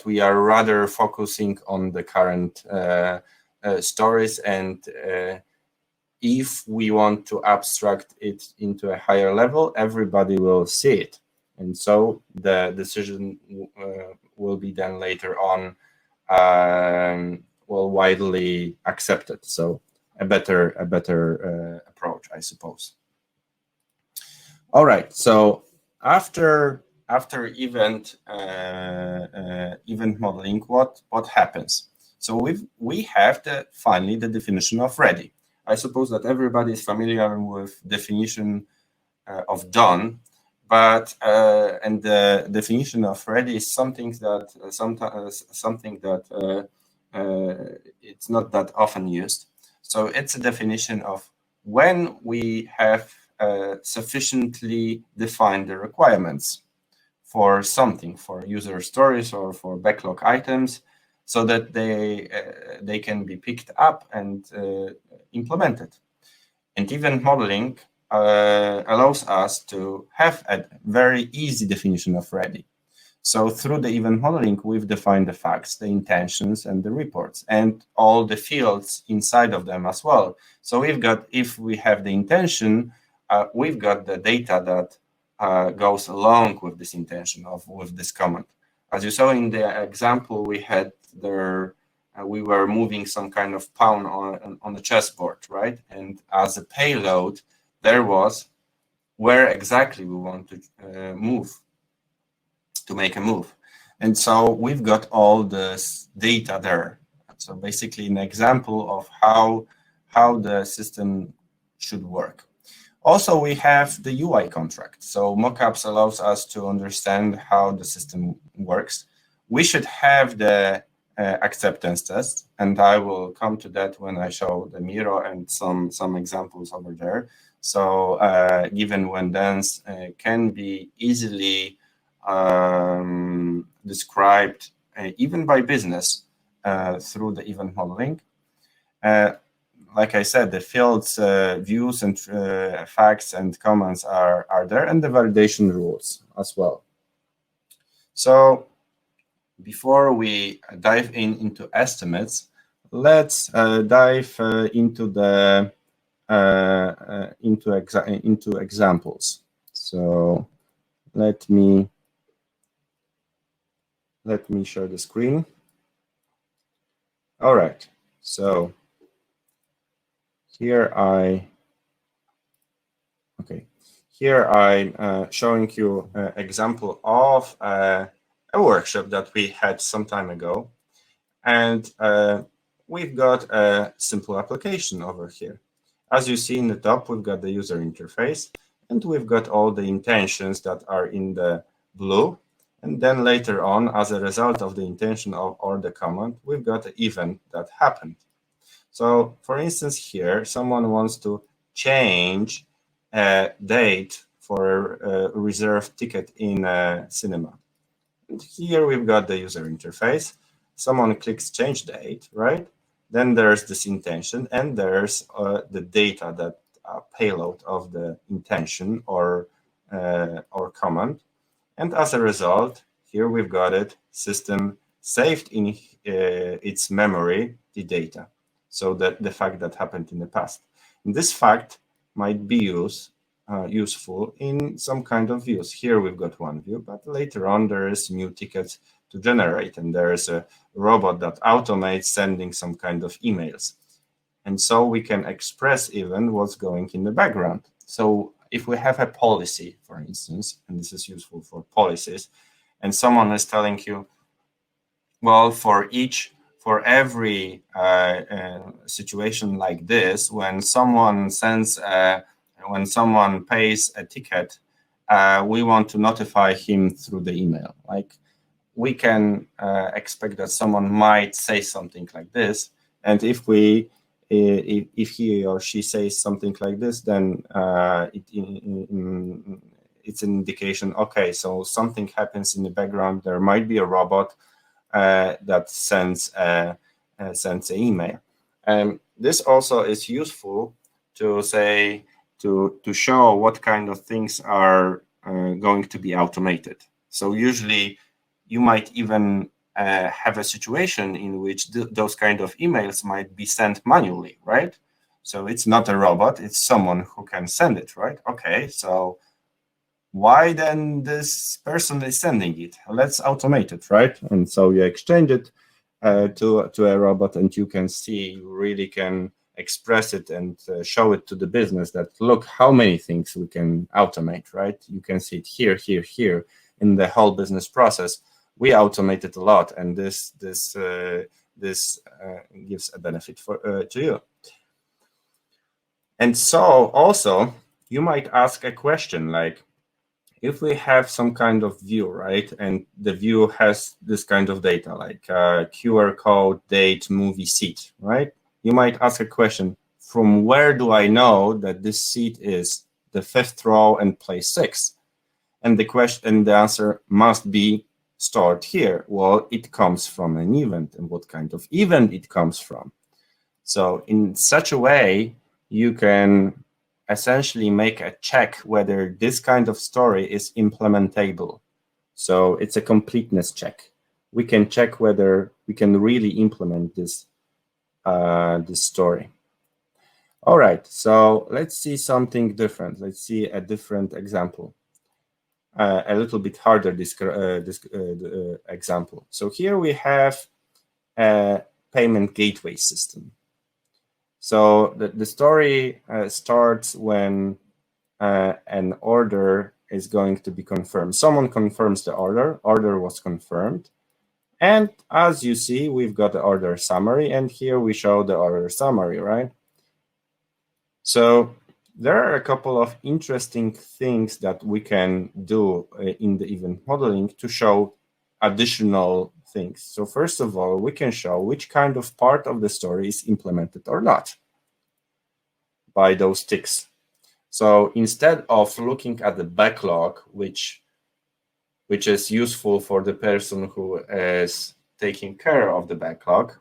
we are rather focusing on the current stories, and if we want to abstract it into a higher level, everybody will see it, and so the decision will be then later on widely accepted. So a better approach, I suppose. All right. So after event modeling, what happens? So we have finally the definition of ready. I suppose that everybody is familiar with definition of done, but and the definition of ready is something that it's not that often used. So it's a definition of when we have sufficiently defined the requirements for something, for user stories or for backlog items, so that they can be picked up and implemented. And event modeling allows us to have a very easy definition of ready. So through the event modeling, we've defined the facts, the intentions, and the reports, and all the fields inside of them as well. So if we have the intention, we've got the data that goes along with this intention with this command. As you saw in the example we had there, we were moving some kind of pawn on the chessboard, right? And as a payload, there was where exactly we want to move, to make a move. And so we've got all this data there. So basically an example of how the system should work. Also, we have the UI contract. So mockups allows us to understand how the system works. We should have the acceptance test, and I will come to that when I show the Miro and some examples over there. So given when dance can be easily described even by business through the event modeling. Like I said, the fields, views, and facts and comments are there, and the validation rules as well. So before we dive into estimates, let's dive into the into examples. So let me share the screen. All right. So Here I'm showing you an example of a workshop that we had some time ago. And we've got a simple application over here. As you see in the top, we've got the user interface, and we've got all the intentions that are in the blue. And then later on, as a result of the intention or the command, we've got an event that happened. So for instance, here, someone wants to change a date for a reserved ticket in a cinema. And here we've got the user interface. Someone clicks change date, right? Then there's this intention, and there's the data that payload of the intention or command. And as a result, here we've got it, system saved in its memory the data. So that the fact that happened in the past. And this fact might be useful in some kind of views. Here we've got one view, but later on there is new tickets to generate, and there is a robot that automates sending some kind of emails. And so we can express even what's going in the background. So if we have a policy, for instance, and this is useful for policies, and someone is telling you, well, for every situation like this, when someone pays a ticket, we want to notify him through the email. Like, we can expect that someone might say something like this, and if he or she says something like this, then it's an indication. Okay, so something happens in the background. There might be a robot that sends an email. This also is useful to say to show what kind of things are going to be automated. So usually you might even have a situation in which those kind of emails might be sent manually, right? So it's not a robot, it's someone who can send it, right? Okay, so why then this person is sending it? Let's automate it, right? And so you exchange it to a robot, and you can see, you really can express it and show it to the business that, look, how many things we can automate, right? You can see it here, here, here in the whole business process. We automated a lot, and this gives a benefit to you. And so also you might ask a question like, if we have some kind of view, right, and the view has this kind of data like QR code, date, movie, seat, right? You might ask a question, from where do I know that this seat is the 5th row and place 6? And the answer must be stored here. Well, it comes from an event, and what kind of event it comes from. So in such a way, you can essentially make a check whether this kind of story is implementable. So it's a completeness check. We can check whether we can really implement this story. All right, so let's see something different. Let's see a different example. A little bit harder example. So here we have a payment gateway system. So the story starts when an order is going to be confirmed. Someone confirms the order. Order was confirmed. And as you see, we've got the order summary. And here we show the order summary, right? So there are a couple of interesting things that we can do in the event modeling to show additional things. So first of all, we can show which kind of part of the story is implemented or not by those ticks. So instead of looking at the backlog, which is useful for the person who is taking care of the backlog,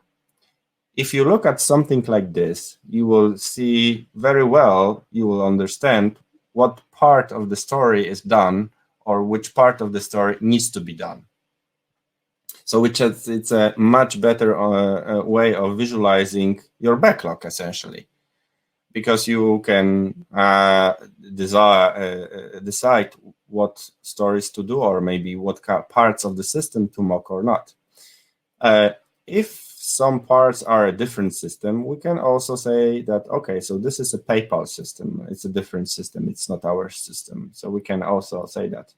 if you look at something like this, you will see very well, you will understand what part of the story is done or which part of the story needs to be done. So it's a much better way of visualizing your backlog, essentially, because you can decide what stories to do, or maybe what parts of the system to mock or not. If some parts are a different system, we can also say that, okay, so this is a PayPal system. It's a different system. It's not our system. So we can also say that.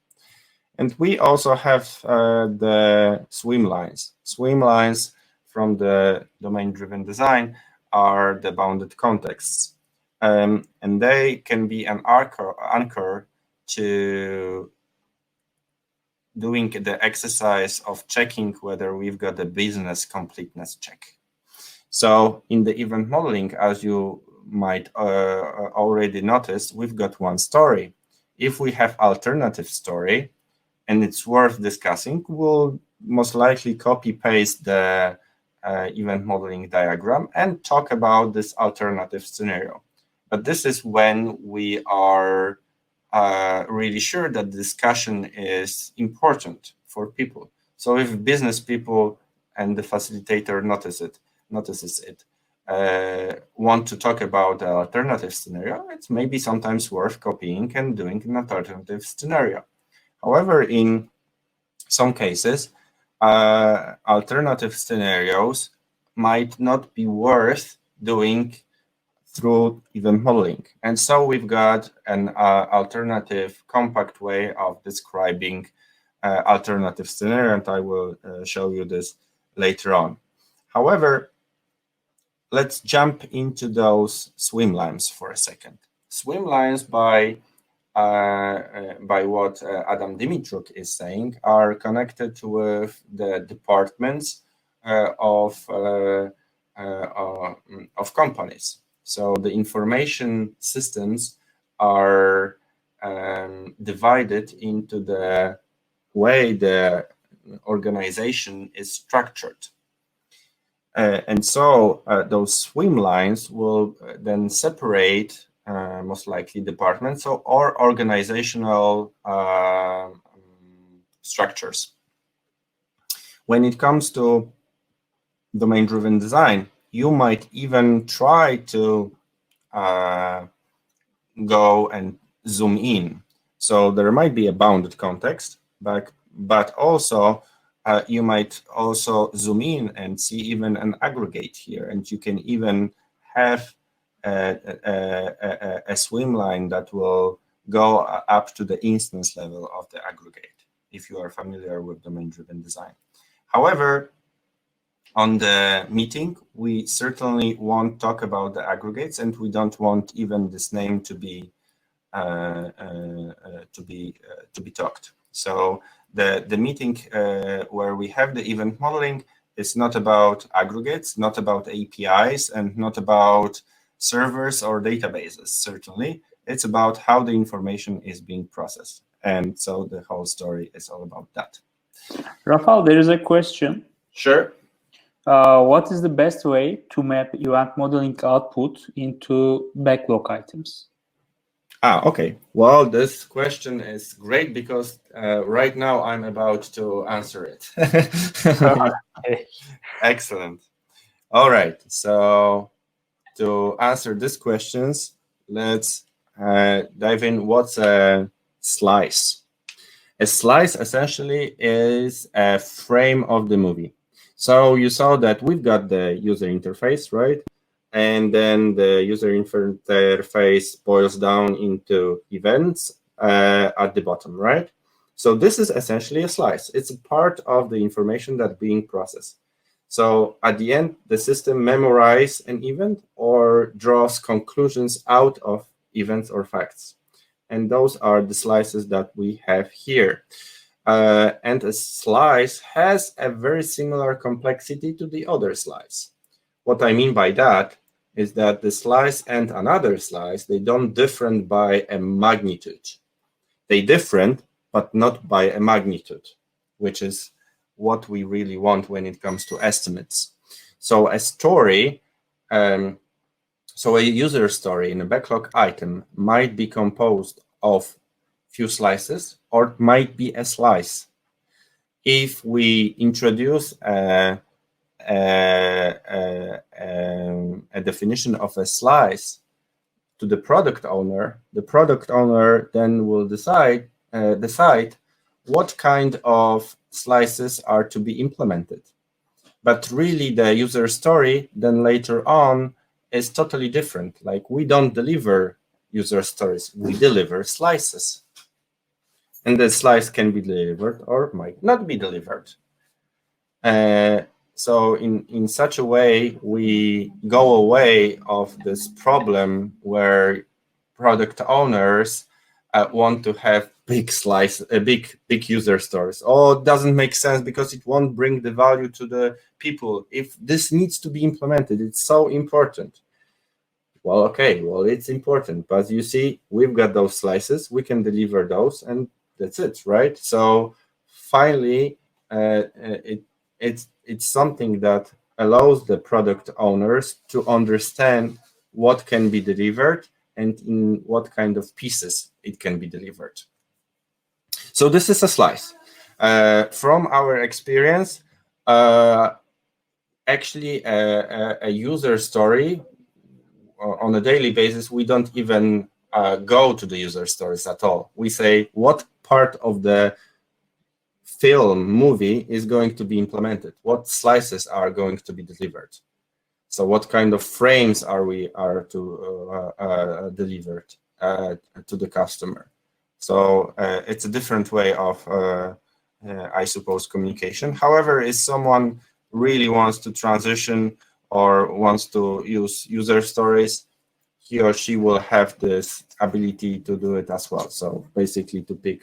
And we also have the swim lines. Swim lines from the domain-driven design are the bounded contexts. And they can be an anchor to doing the exercise of checking whether we've got a business completeness check. So in the event modeling, as you might already notice, we've got one story. If we have alternative story, and it's worth discussing, we'll most likely copy-paste the event modeling diagram and talk about this alternative scenario. But this is when we are really sure that discussion is important for people. So if business people and the facilitator notices it, want to talk about the alternative scenario, it's maybe sometimes worth copying and doing an alternative scenario. However, in some cases, alternative scenarios might not be worth doing through event modeling. And so we've got an alternative compact way of describing alternative scenario, and I will show you this later on. However, let's jump into those swim lines for a second. Swim lines, by what Adam Dimitruk is saying, are connected with the departments of companies. So the information systems are divided into the way the organization is structured. And so those swim lines will then separate most likely departments or organizational structures. When it comes to domain-driven design, you might even try to go and zoom in. So there might be a bounded context, but also you might also zoom in and see even an aggregate here, and you can even have a swim line that will go up to the instance level of the aggregate, if you are familiar with domain-driven design. However, on the meeting, we certainly won't talk about the aggregates, and we don't want even this name to be talked. So the meeting where we have the event modeling is not about aggregates, not about APIs, and not about servers or databases. Certainly, it's about how the information is being processed, and so the whole story is all about that. Rafal, there is a question. Sure. What is the best way to map event modeling output into backlog items? Okay. Well, this question is great because right now I'm about to answer it. Okay. Excellent. All right. So to answer these questions, let's dive in. What's a slice? A slice essentially is a frame of the movie. So you saw that we've got the user interface, right? And then the user interface boils down into events at the bottom, right? So this is essentially a slice. It's a part of the information that's being processed. So at the end, the system memorizes an event or draws conclusions out of events or facts. And those are the slices that we have here. And a slice has a very similar complexity to the other slice. What I mean by that is that the slice and another slice, they don't differ by a magnitude. They differ, but not by a magnitude, which is what we really want when it comes to estimates. So a story, so a user story in a backlog item might be composed of few slices or might be a slice. If we introduce a definition of a slice to the product owner then will decide what kind of slices are to be implemented. But really the user story then later on is totally different. Like we don't deliver user stories, we deliver slices. And the slice can be delivered or might not be delivered. So in such a way, we go away of this problem where product owners want to have big user stories. Oh, it doesn't make sense because it won't bring the value to the people. If this needs to be implemented, it's so important. Well, okay, well, it's important, but you see, we've got those slices, we can deliver those, and that's it, right? So finally, it's something that allows the product owners to understand what can be delivered and in what kind of pieces it can be delivered. So this is a slice. From our experience, actually a user story on a daily basis, we don't even go to the user stories at all. We say what part of the movie is going to be implemented, what slices are going to be delivered. So what kind of frames are delivered to the customer. So it's a different way of, I suppose, communication. However, if someone really wants to transition or wants to use user stories, he or she will have this ability to do it as well. So basically to pick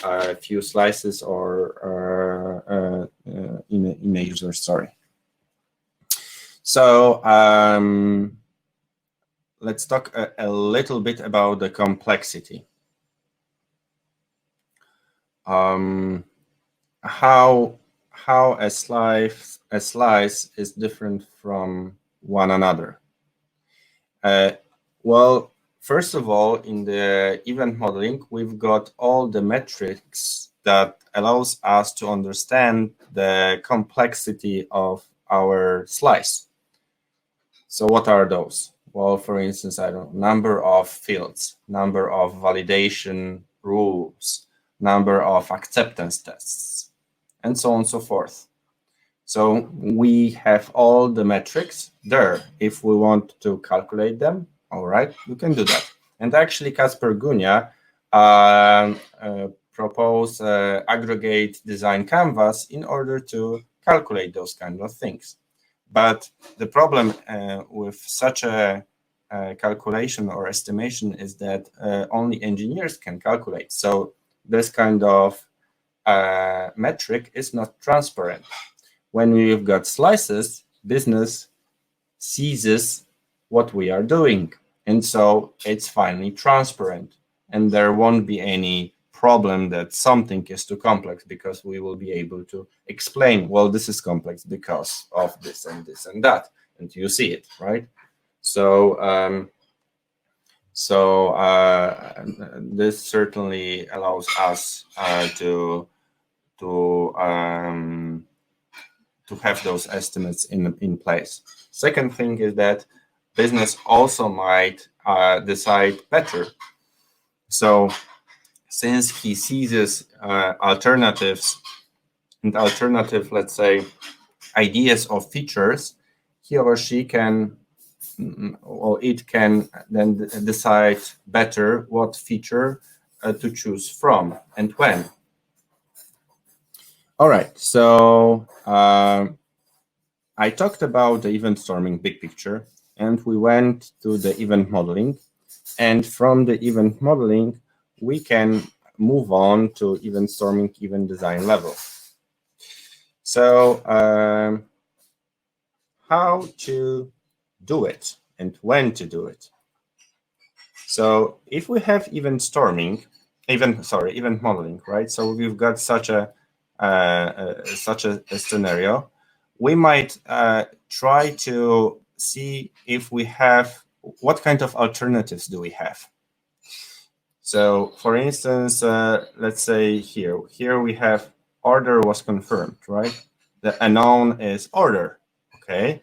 a few slices or in a user story. So let's talk a little bit about the complexity. How a slice is different from one another. Well, first of all, in the event modeling, we've got all the metrics that allows us to understand the complexity of our slice. So what are those? Well, for instance, I don't know, number of fields, number of validation rules, number of acceptance tests, and so on and so forth. So we have all the metrics there. If we want to calculate them, all right, we can do that. And actually, Kasper Gunia proposed aggregate design canvas in order to calculate those kind of things. But the problem with such a calculation or estimation is that only engineers can calculate. So this kind of metric is not transparent. When we've got slices, business sees what we are doing. And so it's finally transparent. And there won't be any problem that something is too complex, because we will be able to explain, well, this is complex because of this and this and that. And you see it, right? So this certainly allows us to have those estimates in place. Second thing is that business also might decide better. So since he sees alternatives and alternative, let's say, ideas of features, he or she can, or it can then decide better what feature to choose from and when. All right, so I talked about the event storming big picture, and we went to the event modeling. And from the event modeling, we can move on to event storming, event design level. So how to do it and when to do it. So if we have event storming, event modeling, right? So we've got such a scenario. We might try to see if we have, what kind of alternatives do we have? So for instance, let's say here we have order was confirmed, right? The unknown is order, okay?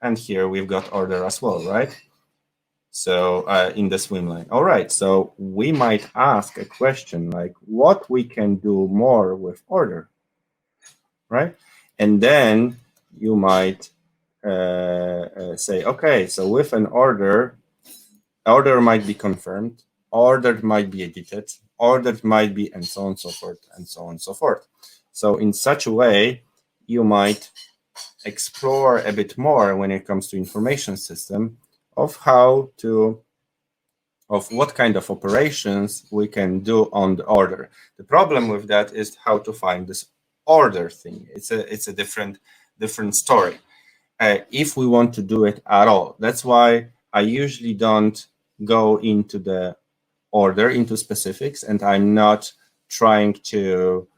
And here we've got order as well, right? So in the swim lane. All right, so we might ask a question like what we can do more with order, right? And then you might say, okay, so with an order might be confirmed, order might be edited, order might be, and so on and so forth, and so on and so forth. So in such a way, you might explore a bit more when it comes to information system of what kind of operations we can do on the order. The problem with that is how to find this order thing. It's a different story. If we want to do it at all, that's why I usually don't go into the order, into specifics, and I'm not trying to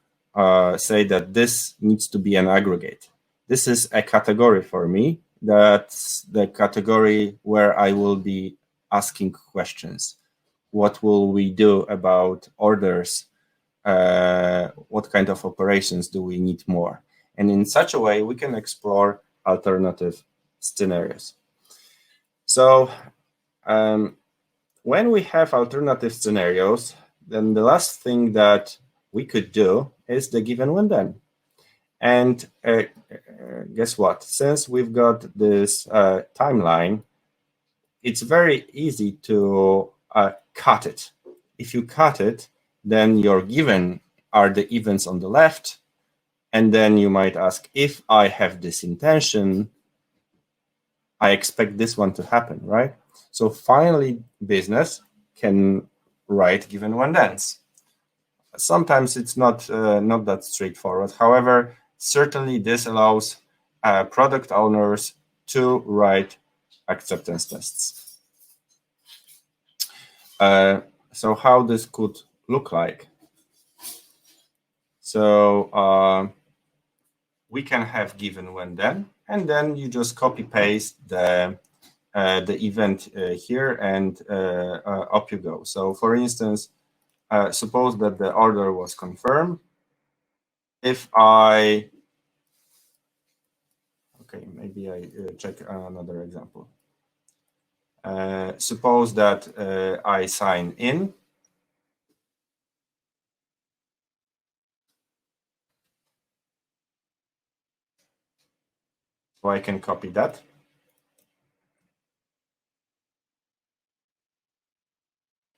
say that this needs to be an aggregate. This is a category for me. That's the category where I will be asking questions. What will we do about orders? What kind of operations do we need more? And in such a way, we can explore alternative scenarios. So when we have alternative scenarios, then the last thing that we could do is the given when then. And guess what? Since we've got this timeline, it's very easy to cut it. If you cut it, then your given are the events on the left. And then you might ask, if I have this intention, I expect this one to happen, right? So finally, business can write given when thens. Sometimes it's not that straightforward. However, certainly this allows product owners to write acceptance tests. So how this could look like? So we can have given when then, and then you just copy paste the event here, and up you go. So for instance, suppose that the order was confirmed. If I, okay, maybe I check another example. Suppose that I sign in. So I can copy that.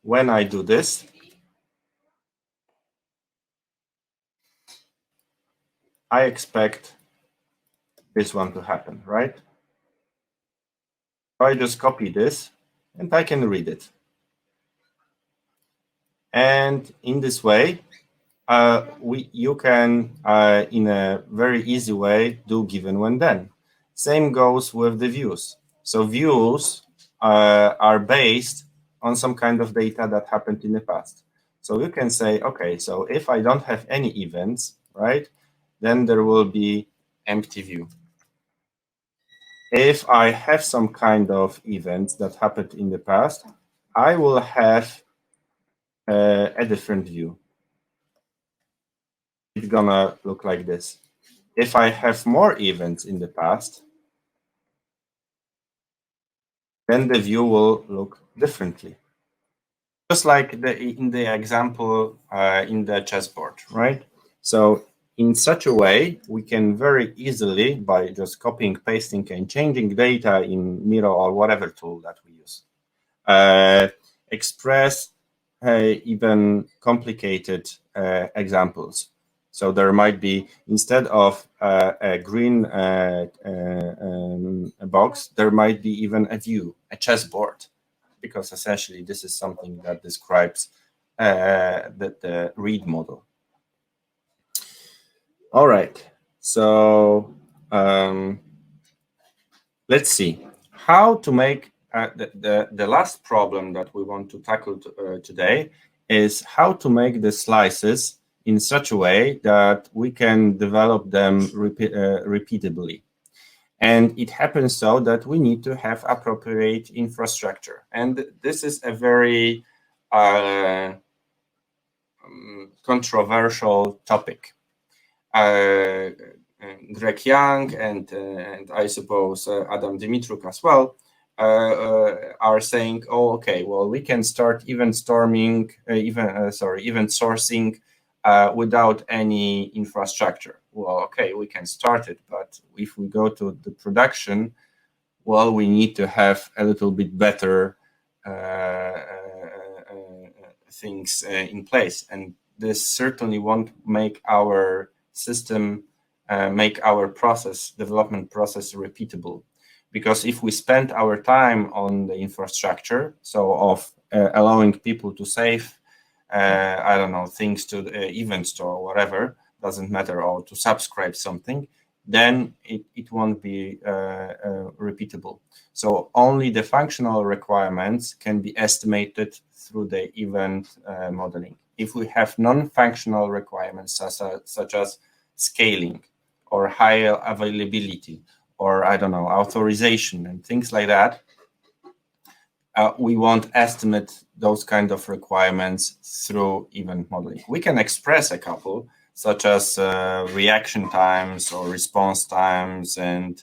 When I do this, I expect this one to happen, right? So I just copy this and I can read it. And in this way, you can, in a very easy way, do given when then. Same goes with the views. So views are based on some kind of data that happened in the past. So you can say, okay, so if I don't have any events, right, then there will be empty view. If I have some kind of events that happened in the past, I will have a different view. It's gonna look like this. If I have more events in the past, then the view will look differently. Just like in the example in the chessboard, right? So in such a way, we can very easily, by just copying, pasting, and changing data in Miro or whatever tool that we use, express even complicated examples. So there might be, instead of a green box, there might be even a view, a chessboard, because essentially this is something that describes the read model. All right, so let's see how to make the last problem that we want to tackle today is how to make the slices in such a way that we can develop them repeatably. And it happens so that we need to have appropriate infrastructure. And this is a very controversial topic. Greg Young and I suppose Adam Dimitruk as well are saying, oh, okay, well, we can start event sourcing without any infrastructure. well, okay, we can start it, but if we go to the production, well, we need to have a little bit better things in place, and this certainly won't make our system, make our development process repeatable. Because if we spend our time on the infrastructure, so of allowing people to save, I don't know, things to the event store or whatever, doesn't matter, or to subscribe something, then it won't be repeatable. So only the functional requirements can be estimated through the event modeling. If we have non-functional requirements such as scaling or high availability, or I don't know, authorization and things like that, we won't estimate those kind of requirements through event modeling. We can express a couple, such as reaction times or response times and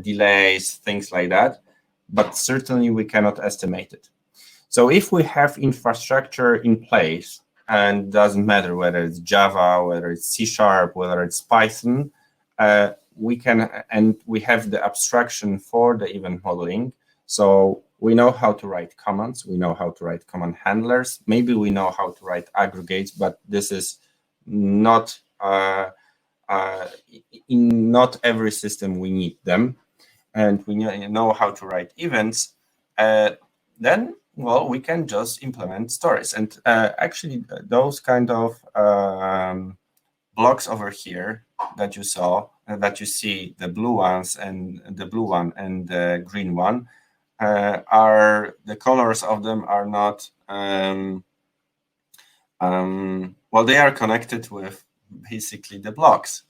delays, things like that, but certainly we cannot estimate it. So if we have infrastructure in place, and it doesn't matter whether it's Java, whether it's C#, whether it's Python, we can, and we have the abstraction for the event modeling. So we know how to write commands, we know how to write command handlers, maybe we know how to write aggregates, but this is not, in not every system we need them, and we know how to write events, then, well, we can just implement stories. And actually, those kind of blocks over here that you saw, that you see, the blue ones and the blue one and the green one, are the colors of them are not well, they are connected with basically the blocks.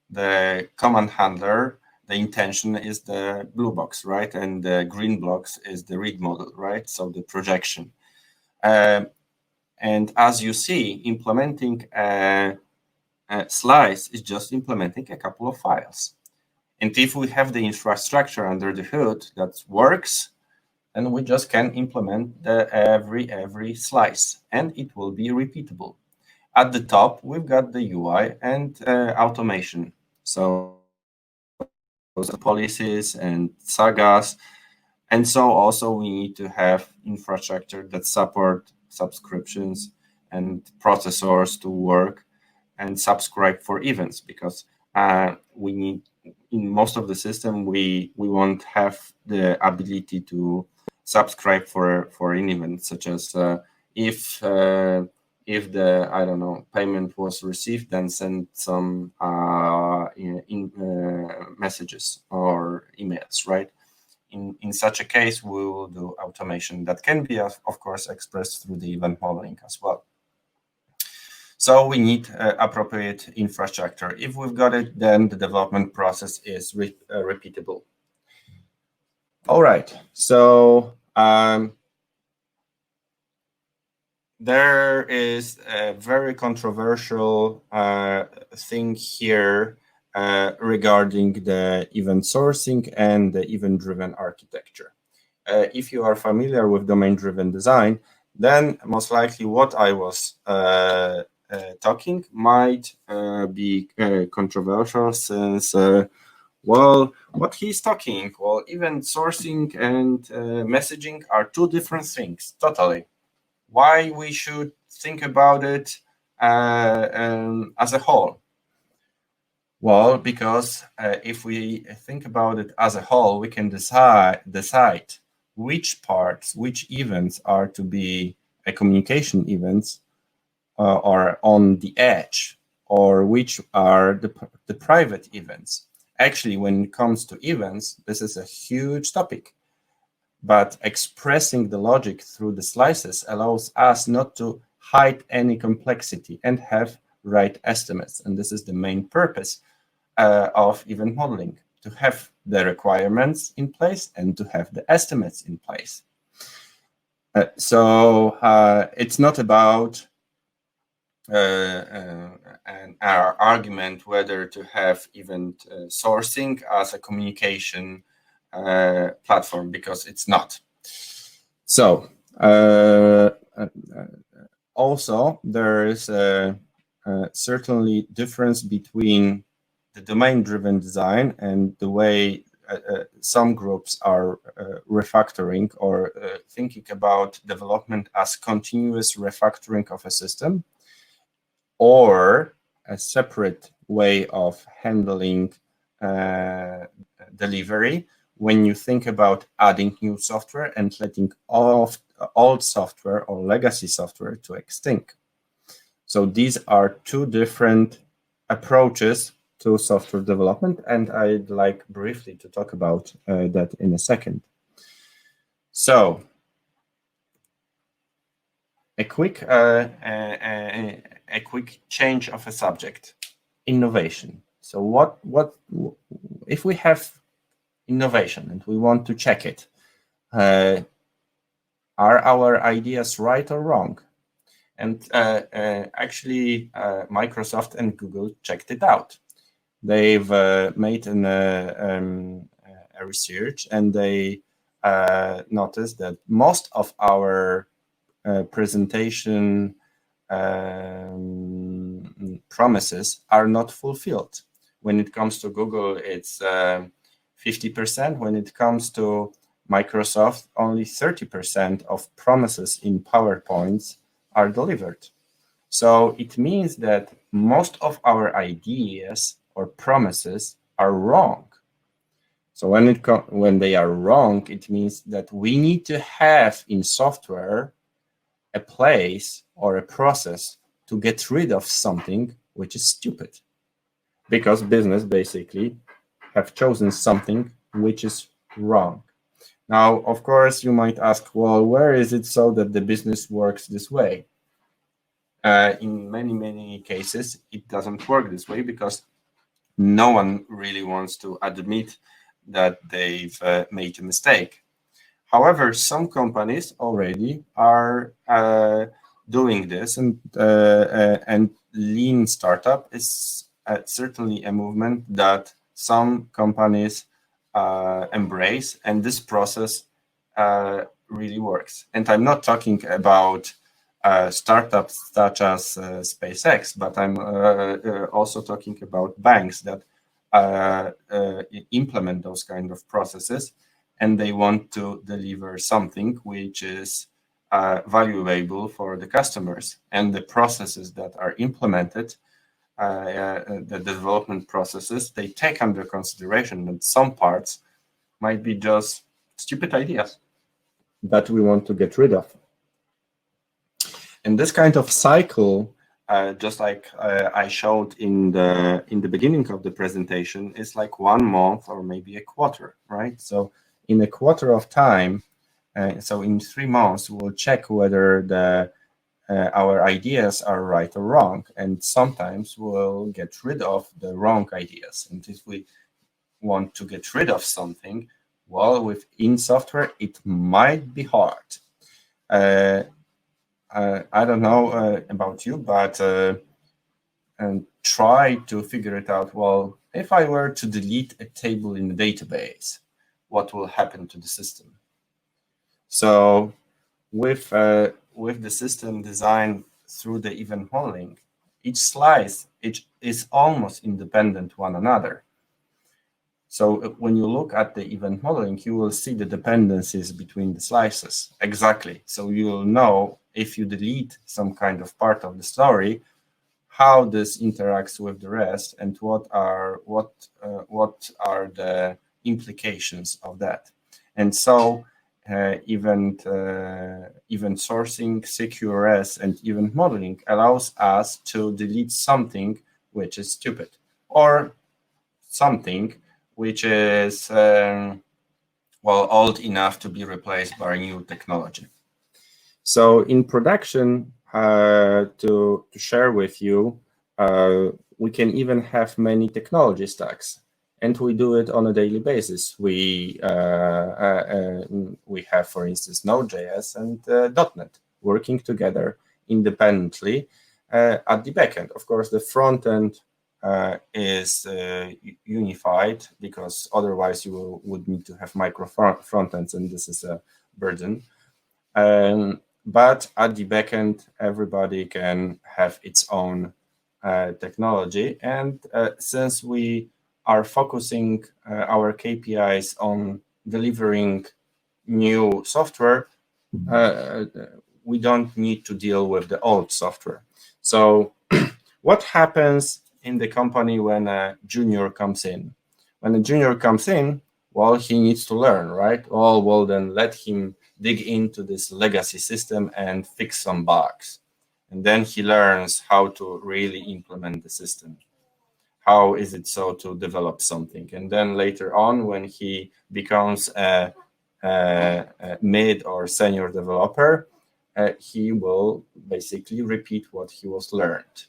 The command handler, the intention is the blue box, right? And the green blocks is the read model, right? So the projection. And as you see, implementing a slice is just implementing a couple of files. And if we have the infrastructure under the hood that works, then we just can implement the every slice, and it will be repeatable. At the top, we've got the UI and automation. So those policies and sagas. And so also we need to have infrastructure that support subscriptions and processors to work and subscribe for events, because we need, in most of the system, we won't have the ability to subscribe for an event, such as if the, I don't know, payment was received, then send some messages or emails, right? In such a case, we will do automation that can be, of course, expressed through the event modeling as well. So we need appropriate infrastructure. If we've got it, then the development process is repeatable. All right, so there is a very controversial thing here regarding the event sourcing and the event-driven architecture. If you are familiar with domain-driven design, then most likely what I was talking might be controversial, since well, what he's talking, well, event sourcing and messaging are two different things, totally. Why we should think about it as a whole? Well, because if we think about it as a whole, we can decide which parts, which events are to be a communication events or on the edge, or which are the private events. Actually, when it comes to events, this is a huge topic. But expressing the logic through the slices allows us not to hide any complexity and have right estimates. And this is the main purpose of event modeling, to have the requirements in place and to have the estimates in place. So it's not about our argument whether to have event sourcing as a communication platform, because it's not. So also there is a certainly difference between the domain-driven design and the way some groups are refactoring or thinking about development as continuous refactoring of a system, or a separate way of handling delivery when you think about adding new software and letting old software or legacy software to extinct. So these are two different approaches to software development, and I'd like briefly to talk about that in a second. So a quick change of a subject: innovation. So what if we have innovation and we want to check it? Are our ideas right or wrong? And actually, Microsoft and Google checked it out. They've made a research, and they noticed that most of our presentation promises are not fulfilled. When it comes to Google, it's 50%. When it comes to Microsoft, only 30% of promises in PowerPoints are delivered. So it means that most of our ideas or promises are wrong. So when they are wrong, it means that we need to have in software a place or a process to get rid of something which is stupid, because business basically have chosen something which is wrong. Now, of course, you might ask, well, where is it so that the business works this way? In many cases, it doesn't work this way because no one really wants to admit that they've made a mistake. However, some companies already are doing this, and lean startup is certainly a movement that some companies embrace, and this process really works. And I'm not talking about startups such as SpaceX, but I'm also talking about banks that implement those kind of processes, and they want to deliver something which is valuable for the customers. And the processes that are implemented, the development processes, they take under consideration that some parts might be just stupid ideas that we want to get rid of. And this kind of cycle, just like I showed in the beginning of the presentation, is like 1 month or maybe a quarter, right? So in a quarter of time, so in 3 months, we'll check whether our ideas are right or wrong. And sometimes we'll get rid of the wrong ideas. And if we want to get rid of something, well, within software, it might be hard. I don't know about you, but try to figure it out. Well, if I were to delete a table in the database, what will happen to the system? So with the system design through the event modeling, each slice is almost independent one another. So when you look at the event modeling, you will see the dependencies between the slices. Exactly. So you will know if you delete some kind of part of the story, how this interacts with the rest, and what are the implications of that. And so event sourcing, CQRS, and event modeling allows us to delete something which is stupid, or something which is old enough to be replaced by new technology. So in production, to share with you, we can even have many technology stacks, and we do it on a daily basis. We have, for instance, Node.js and .NET working together independently at the backend. Of course, the front end is unified, because otherwise you would need to have micro front ends, and this is a burden. But at the backend, everybody can have its own technology. And since we are focusing our KPIs on delivering new software, we don't need to deal with the old software. So what happens in the company when a junior comes in? When a junior comes in, well, he needs to learn, right? Oh, well, then let him dig into this legacy system and fix some bugs. And then he learns how to really implement the system. How is it so to develop something? And then later on, when he becomes a mid or senior developer, he will basically repeat what he was learned.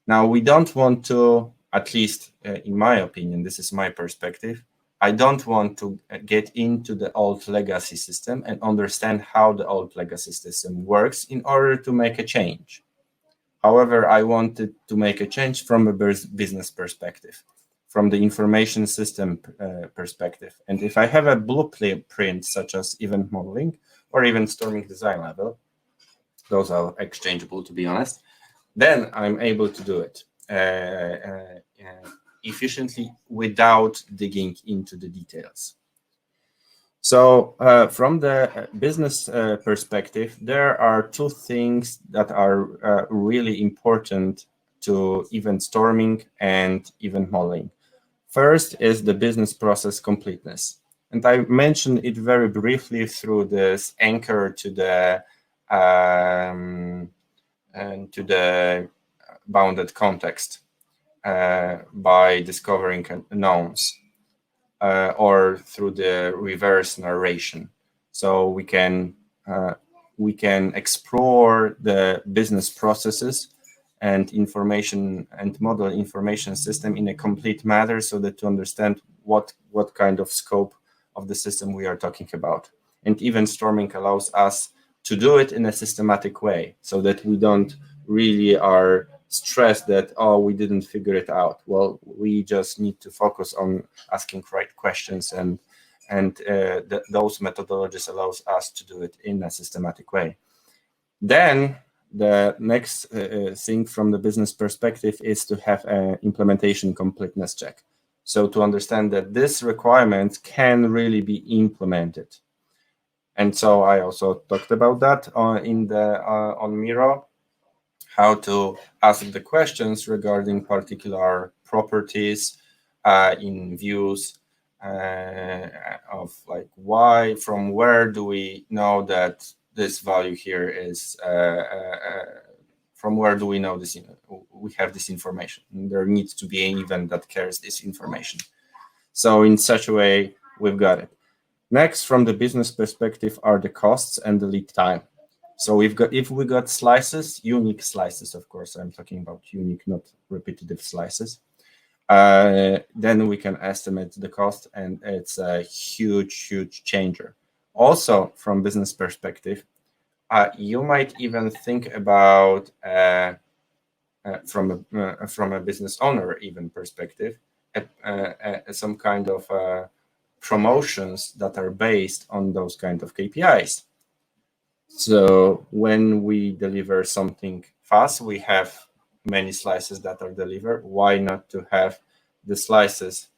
Now, we don't want to, at least in my opinion, this is my perspective, I don't want to get into the old legacy system and understand how the old legacy system works in order to make a change. However, I wanted to make a change from a business perspective, from the information system perspective. And if I have a blueprint such as event modeling or even storming design level, those are exchangeable, to be honest, then I'm able to do it efficiently without digging into the details. So from the business perspective, there are two things that are really important to event storming and event modeling. First is the business process completeness. And I mentioned it very briefly through this anchor to the bounded context by discovering nouns or through the reverse narration. So we can explore the business processes and information and model information system in a complete manner so that to understand what kind of scope of the system we are talking about. And event storming allows us to do it in a systematic way so that we don't really are stressed that, oh, we didn't figure it out. Well, we just need to focus on asking right questions, and those methodologies allows us to do it in a systematic way. Then the next thing from the business perspective is to have an implementation completeness check. So to understand that this requirement can really be implemented. And so I also talked about that on Miro, how to ask the questions regarding particular properties in views of like why, from where do we know that this value here is, from where do we know this, we have this information. There needs to be an event that carries this information. So in such a way, we've got it. Next, from the business perspective, are the costs and the lead time. So if we got slices, unique slices, of course, I'm talking about unique, not repetitive slices, then we can estimate the cost, and it's a huge changer. Also, from business perspective, you might even think about from a business owner even perspective, some kind of promotions that are based on those kind of KPIs. So when we deliver something fast, we have many slices that are delivered. Why not to have the slices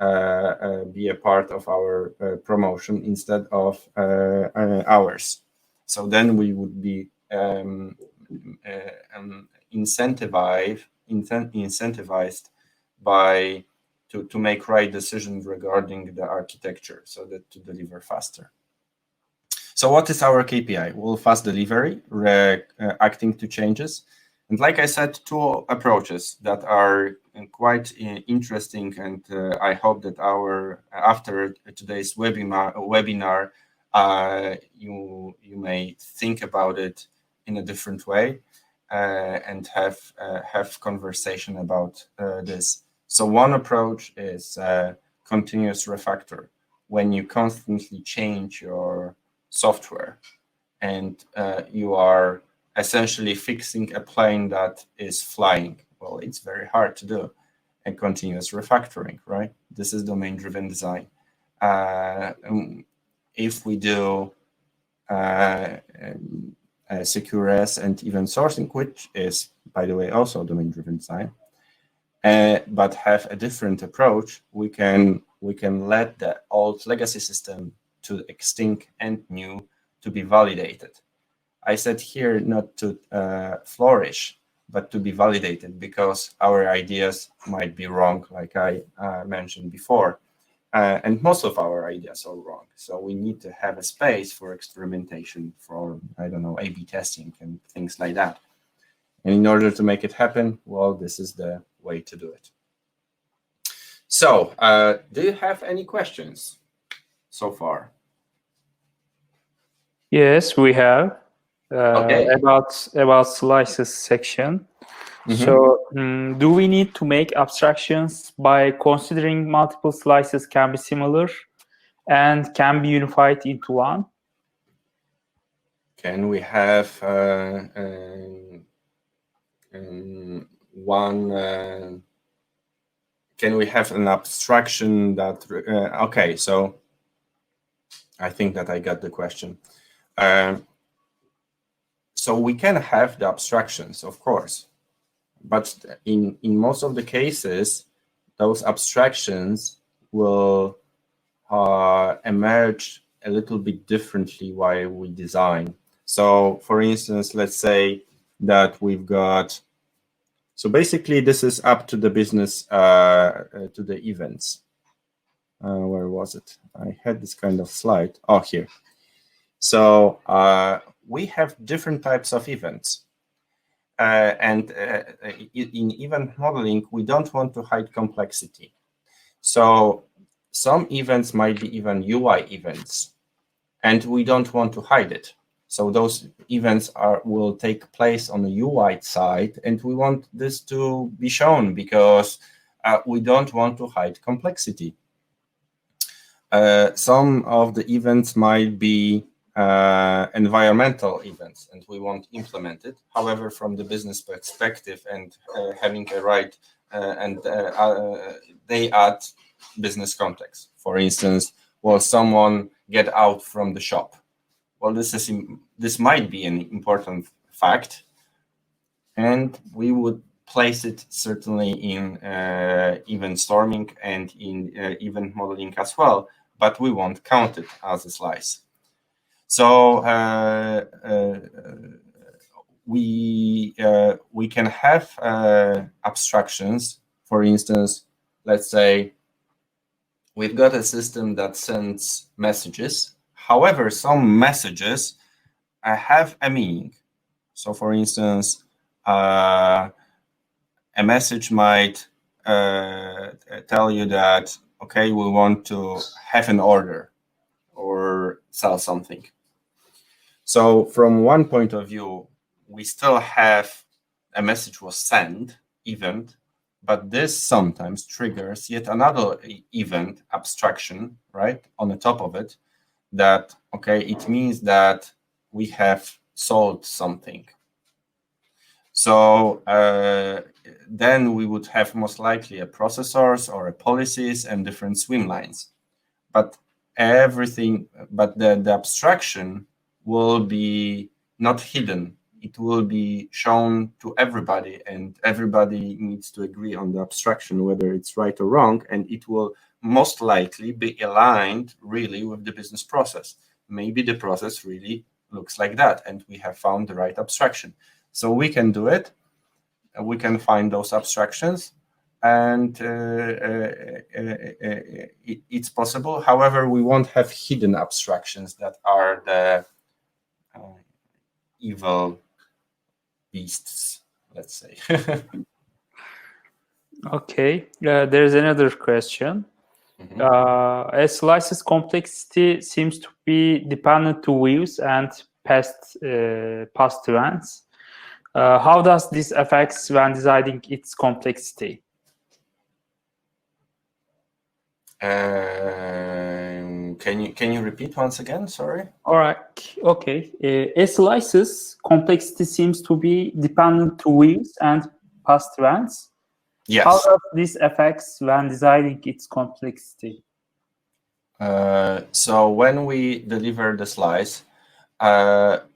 be a part of our promotion instead of ours? So then we would be incentivized by to make right decisions regarding the architecture so that to deliver faster. So what is our KPI? Well, fast delivery, reacting to changes. And like I said, two approaches that are quite interesting, and I hope that after today's webinar, you may think about it in a different way and have conversation about this. So one approach is continuous refactor, when you constantly change your software and you are essentially fixing a plane that is flying. Well, it's very hard to do. And continuous refactoring, right? This is domain-driven design. If we do secure S and event sourcing, which is by the way, also domain-driven design, but have a different approach, we can let the old legacy system to extinct and new to be validated. I said here not to flourish, but to be validated, because our ideas might be wrong, like I mentioned before. And most of our ideas are wrong. So we need to have a space for experimentation, for, I don't know, A/B testing and things like that. And in order to make it happen, well, this is the way to do it. So do you have any questions so far? Yes, we have. Okay. About slices section. So do we need to make abstractions by considering multiple slices can be similar and can be unified into one? Can we have can we have an abstraction that okay, so I think that I got the question. So we can have the abstractions, of course, but in most of the cases, those abstractions will emerge a little bit differently while we design. So for instance, let's say that we've got, so basically this is up to the business, to the events. Where was it? I had this kind of slide. Oh, here. So we have different types of events. And in event modeling, we don't want to hide complexity. So some events might be even UI events, and we don't want to hide it. So those events will take place on the UI side, and we want this to be shown because we don't want to hide complexity. Some of the events might be environmental events, and we won't implement it. However, from the business perspective and having a right, they add business context. For instance, will someone get out from the shop? Well, this might be an important fact, and we would place it certainly in event storming and in event modeling as well, but we won't count it as a slice. So we can have abstractions. For instance, let's say we've got a system that sends messages. However, some messages have a meaning. So for instance, a message might tell you that, okay, we want to have an order or sell something. So from one point of view, we still have a message was sent event, but this sometimes triggers yet another event abstraction, right, on the top of it, that, okay, it means that we have sold something. So then we would have most likely a processors or a policies and different swim lines. But everything, but the abstraction will be not hidden. It will be shown to everybody, and everybody needs to agree on the abstraction, whether it's right or wrong, and it will most likely be aligned really with the business process. Maybe the process really looks like that, and we have found the right abstraction. So we can do it. We can find those abstractions, and it's possible. However, we won't have hidden abstractions that are the evil beasts, let's say. Okay, there's another question. A slice's complexity seems to be dependent to views and past events. How does this affect when deciding its complexity? Can you repeat once again? Sorry. All right. Okay. A slice's complexity seems to be dependent to views and past events. Yes. How does this affect when deciding its complexity? So when we deliver the slice,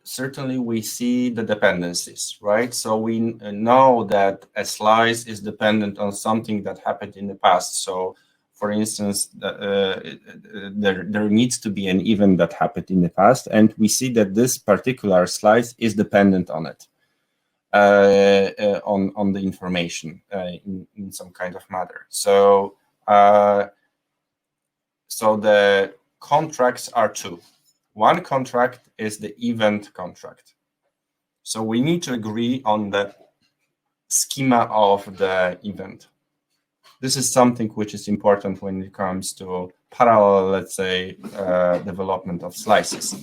certainly we see the dependencies, right? So we know that a slice is dependent on something that happened in the past. So for instance, there needs to be an event that happened in the past, and we see that this particular slice is dependent on it, on the information in some kind of matter. So so the contracts are two. One contract is the event contract. So we need to agree on the schema of the event. This is something which is important when it comes to parallel, let's say, development of slices.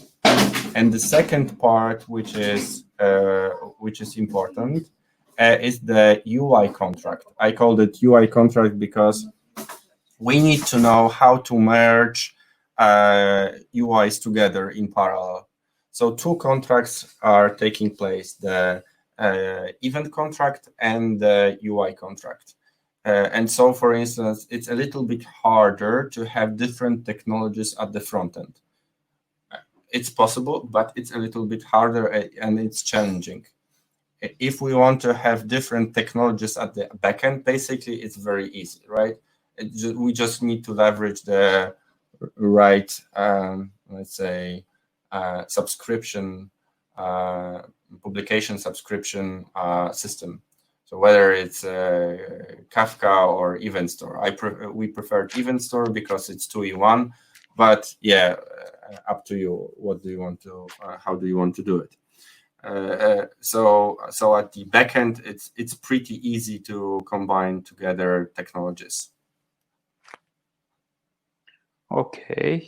And the second part, which is important, is the UI contract. I called it UI contract because we need to know how to merge UIs together in parallel. So two contracts are taking place: the event contract and the UI contract. And so, for instance, it's a little bit harder to have different technologies at the front end. It's possible, but it's a little bit harder and it's challenging. If we want to have different technologies at the back end, basically, it's very easy, right? We just need to leverage the right, let's say, subscription, publication subscription system. So whether it's Kafka or Event Store, we prefer Event Store because it's 2-in-1. But yeah, up to you. What do you want to? How do you want to do it? So at the back end, it's pretty easy to combine together technologies. Okay.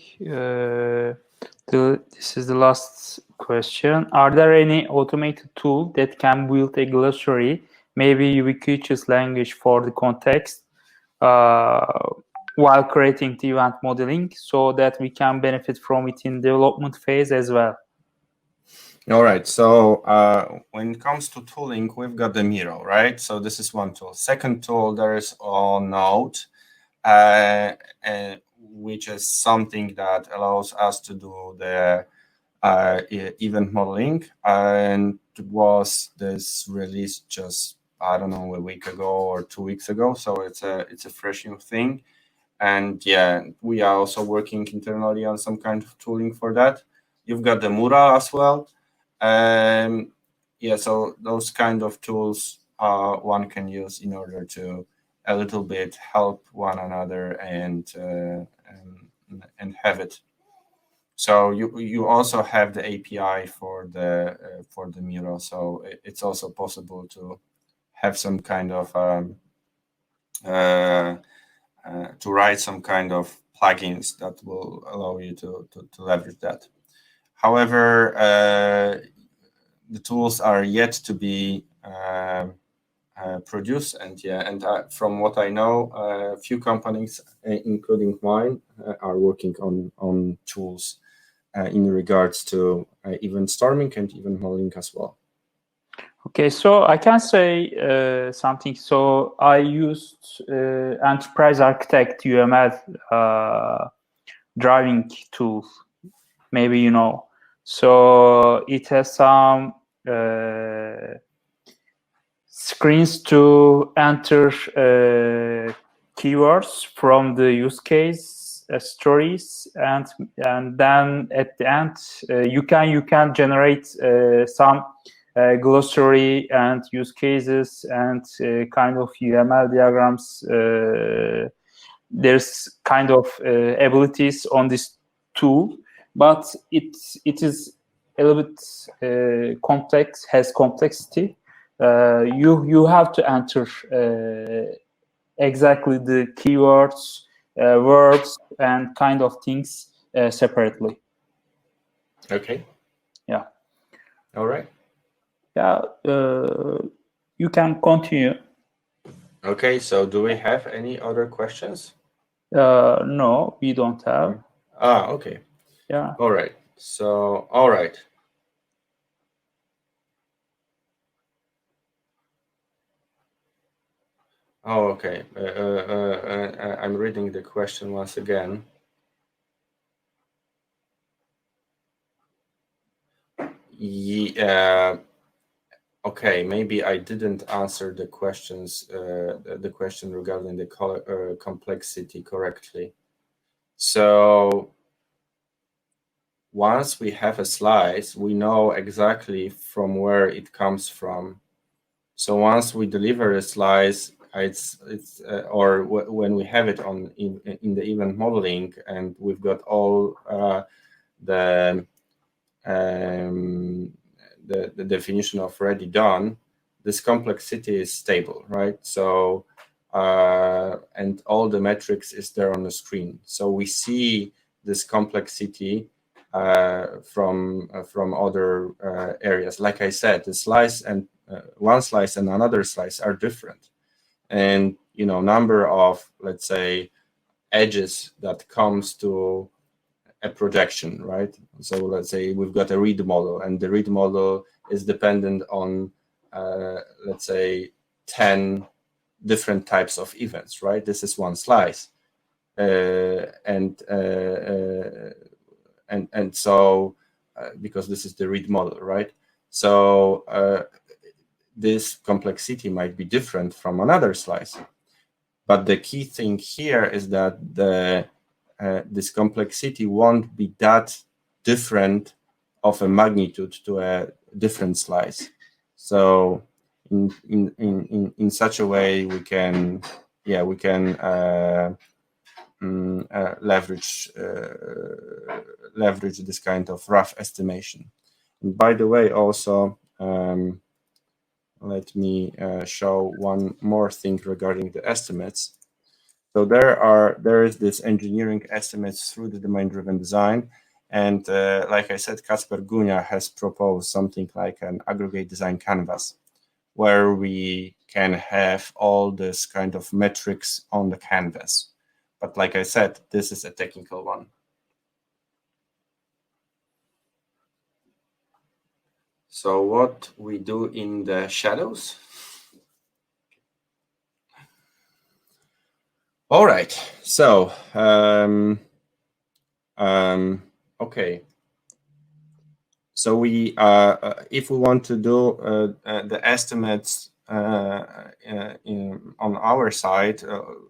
This is the last question. Are there any automated tool that can build a glossary, maybe ubiquitous language for the context, while creating the event modeling, so that we can benefit from it in development phase as well? All right. So when it comes to tooling, we've got the Miro, right? So this is one tool. Second tool, there is Node, which is something that allows us to do the event modeling. And this released just, I don't know, a week ago or 2 weeks ago. So it's a fresh new thing. And yeah, we are also working internally on some kind of tooling for that. You've got the Mura as well. Yeah, so those kind of tools one can use in order to a little bit help one another and have it. So you also have the API for the Miro, so it's also possible to have some kind of to write some kind of plugins that will allow you to leverage that. However, the tools are yet to be produced, and from what I know, a few companies, including mine, are working on tools in regards to event storming and event modeling as well. Okay, so I can say something. So I used Enterprise Architect UML driving tool. Maybe you know. So it has some screens to enter keywords from the use case stories, and then at the end you can generate some glossary and use cases and kind of UML diagrams. There's kind of abilities on this tool, but it is a little bit complex, has complexity. You have to enter exactly the keywords, words, and kind of things separately. Okay. Yeah. All right. Yeah. You can continue. Okay. So do we have any other questions? No, we don't have. Okay. Yeah. All right. So, all right. Oh, okay. I'm reading the question once again. Yeah. Okay, maybe I didn't answer the questions, the question regarding the complexity correctly. So once we have a slice, we know exactly from where it comes from. So once we deliver a slice, when we have it in the event modeling, and we've got all the definition of ready done, this complexity is stable, right? So and all the metrics is there on the screen. So we see this complexity from other areas. Like I said, the slice and one slice and another slice are different, and number of, let's say, edges that comes to a projection, right? So let's say we've got a read model, and the read model is dependent on let's say 10 different types of events, right? This is one slice, and so because this is the read model, right? So this complexity might be different from another slice, but the key thing here is that this complexity won't be that different of a magnitude to a different slice. So in such a way we can leverage this kind of rough estimation. And by the way, also let me show one more thing regarding the estimates. So there is this engineering estimates through the domain-driven design, and like I said, Kacper Gunia has proposed something like an aggregate design canvas, where we can have all this kind of metrics on the canvas. But like I said, this is a technical one. So what we do in the shadows? All right, so okay. So we, if we want to do the estimates on our side,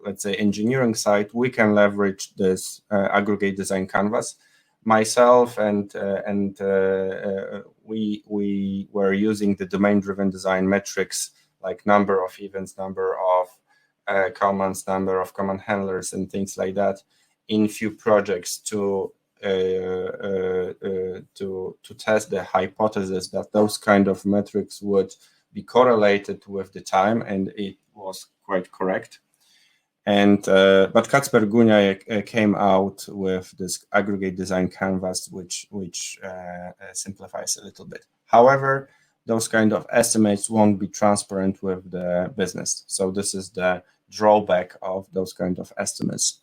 let's say engineering side, we can leverage this aggregate design canvas. Myself and we were using the domain-driven design metrics, like number of events, number of commands, number of command handlers, and things like that, in few projects to test the hypothesis that those kind of metrics would be correlated with the time, and it was quite correct. And but Kacper Gunia came out with this aggregate design canvas, which simplifies a little bit. However, those kind of estimates won't be transparent with the business. So this is the drawback of those kind of estimates.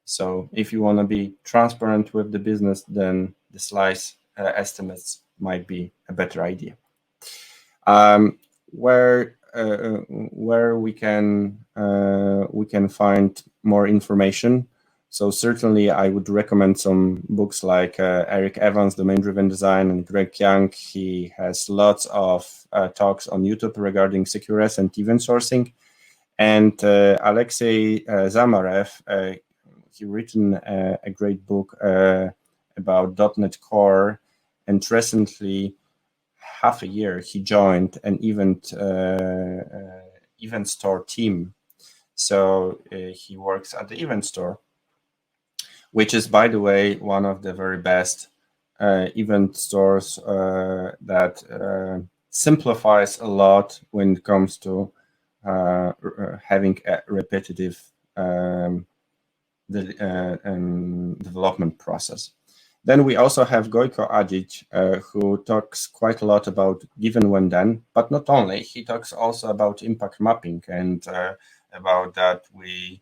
So if you want to be transparent with the business, then the slice estimates might be a better idea. Where we can find more information. So certainly I would recommend some books like Eric Evans, Domain-Driven Design, and Greg Young. He has lots of talks on YouTube regarding secure-S and event sourcing. And Alexei Zamarev, he written a great book about .NET Core, and recently, half a year, he joined an event store team. So he works at the event store, which is, by the way, one of the very best event stores that simplifies a lot when it comes to having a repetitive development process. Then we also have Gojko Adzic, who talks quite a lot about given when then, but not only. He talks also about impact mapping, and about that we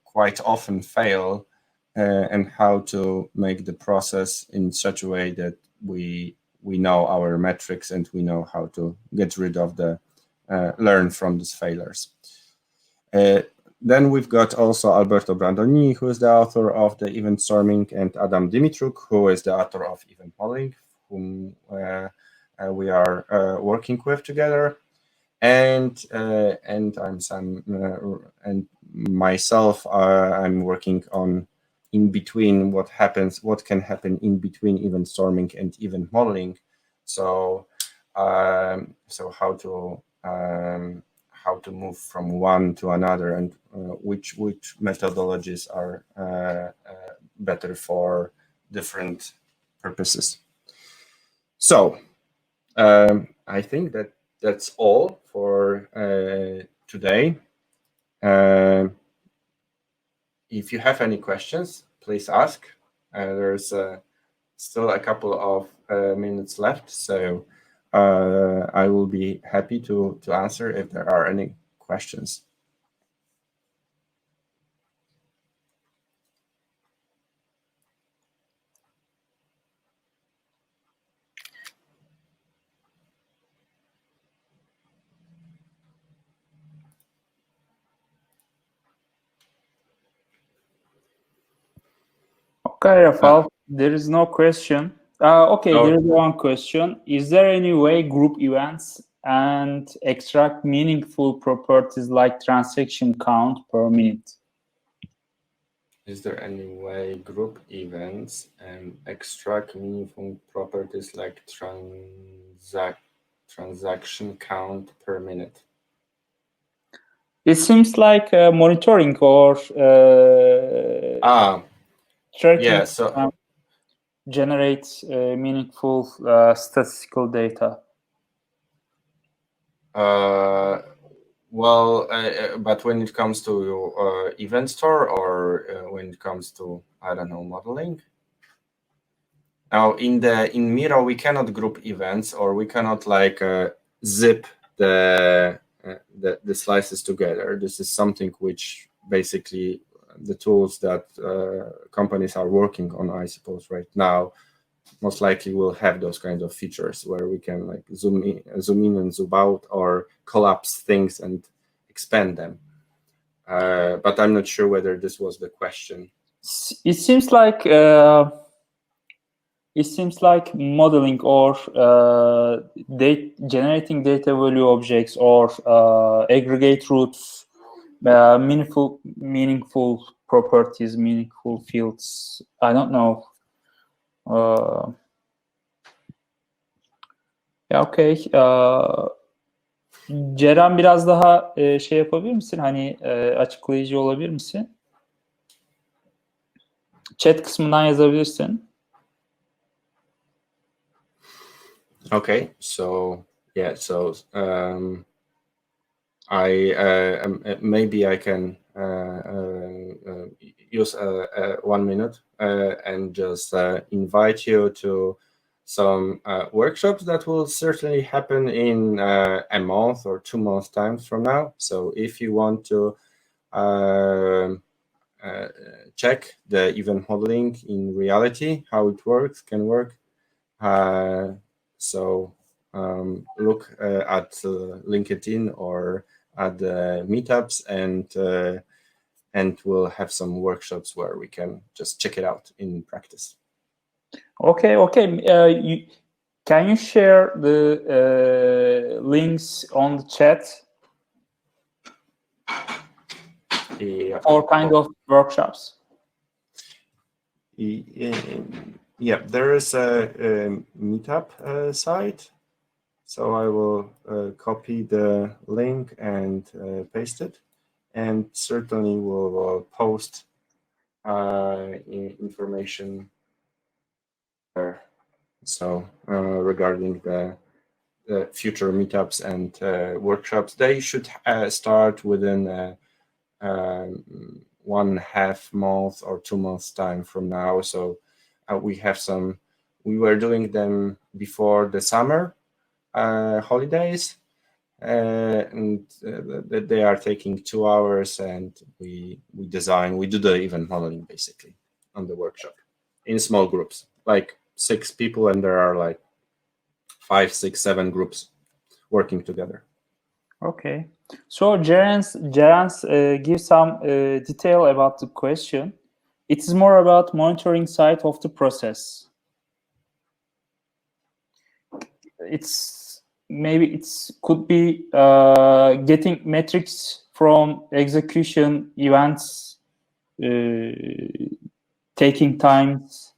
quite often fail, and how to make the process in such a way that we know our metrics, and we know how to get rid of the learn from these failures. Then we've got also Alberto Brandolini, who is the author of the Event Storming, and Adam Dimitruk, who is the author of Event Modeling, whom we are working with together, and and myself, I'm working on in between what can happen in between event storming and event modeling. So how to move from one to another, and which methodologies are better for different purposes. So I think that's all for today. If you have any questions, please ask. There's still a couple of minutes left, so I will be happy to answer if there are any questions. Okay, Rafal, there is no question. Okay, there is one question. Is there any way group events and extract meaningful properties like transaction count per minute? Is there any way group events and extract meaningful properties like transaction count per minute? It seems like monitoring or tracking. Yeah, so generates meaningful statistical data. Well, but when it comes to event store, or when it comes to, I don't know, modeling. Now in Miro we cannot group events, or we cannot like zip the slices together. This is something which basically the tools that companies are working on, I suppose, right now, most likely will have those kinds of features where we can like zoom in and zoom out, or collapse things and expand them. But I'm not sure whether this was the question. It seems like modeling or generating data value objects, or aggregate roots, meaningful properties, meaningful fields. I don't know. Okay. Ceren, biraz daha şey yapabilir misin? Hani açıklayıcı olabilir misin? Chat kısmından yazabilirsin. Okay, so yeah, so maybe I can use 1 minute and just invite you to some workshops that will certainly happen in a month or 2 months times from now. So if you want to check the event modeling in reality, how it can work. So look at LinkedIn or at the meetups, and we'll have some workshops where we can just check it out in practice. Okay. Can you share the links on the chat for kind of workshops? Yeah, there is a meetup site, so I will copy the link and paste it, and certainly will post information there. So regarding the future meetups and workshops, they should start within 1.5 months or 2 months time from now. So we were doing them before the summer holidays, and they are taking 2 hours, and we do the event modeling basically on the workshop in small groups, like 6 people, and there are like 5, 6, 7 groups working together. Okay, so Jeren's give some detail about the question. It is more about monitoring side of the process. could be getting metrics from execution events, taking times.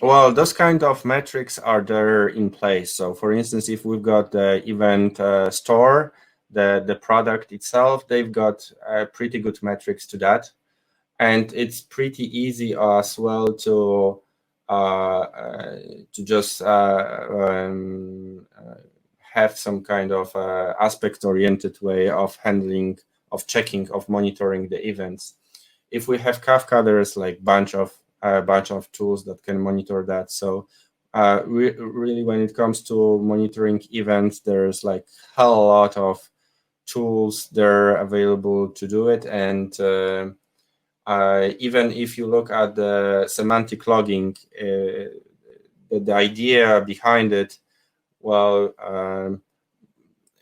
Well, those kind of metrics are there in place. So for instance, if we've got the event store, the product itself, they've got pretty good metrics to that. And it's pretty easy as well to just have some kind of aspect-oriented way of handling, of checking, of monitoring the events. If we have Kafka, there's like a bunch of tools that can monitor that. So really, when it comes to monitoring events, there's like a lot of tools there available to do it. And even if you look at the semantic logging, the idea behind it, well,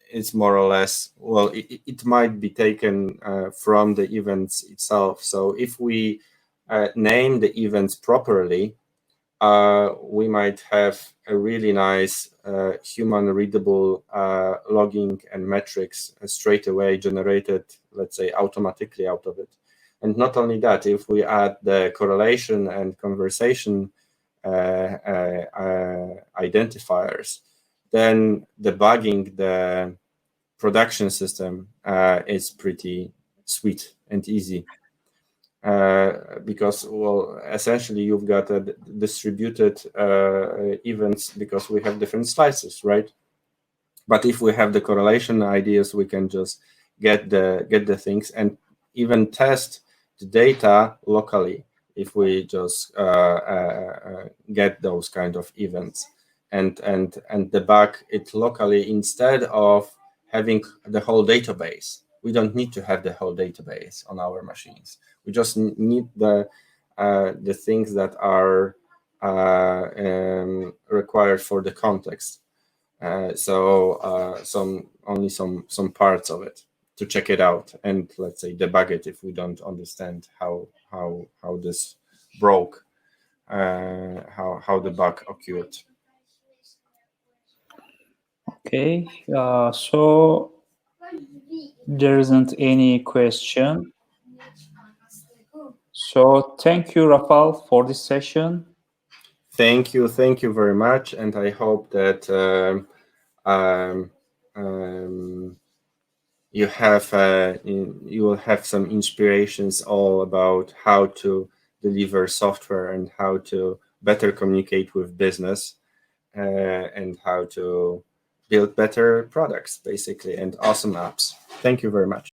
it's more or less, well, it might be taken from the events itself. So if we name the events properly, we might have a really nice human readable logging and metrics straight away generated, let's say, automatically out of it. And not only that, if we add the correlation and conversation identifiers, then debugging the production system is pretty sweet and easy. Because, well, essentially you've got a distributed events because we have different slices, right? But if we have the correlation ideas, we can just get the things and even test the data locally if we just get those kind of events and debug it locally instead of having the whole database. We don't need to have the whole database on our machines. We just need the things that are required for the context. So only some parts of it to check it out and, let's say, debug it if we don't understand how this broke, how the bug occurred. Okay, so there isn't any question. So thank you, Rafal, for this session. Thank you very much, and I hope that you will have some inspirations all about how to deliver software and how to better communicate with business and how to build better products, basically, and awesome apps. Thank you very much.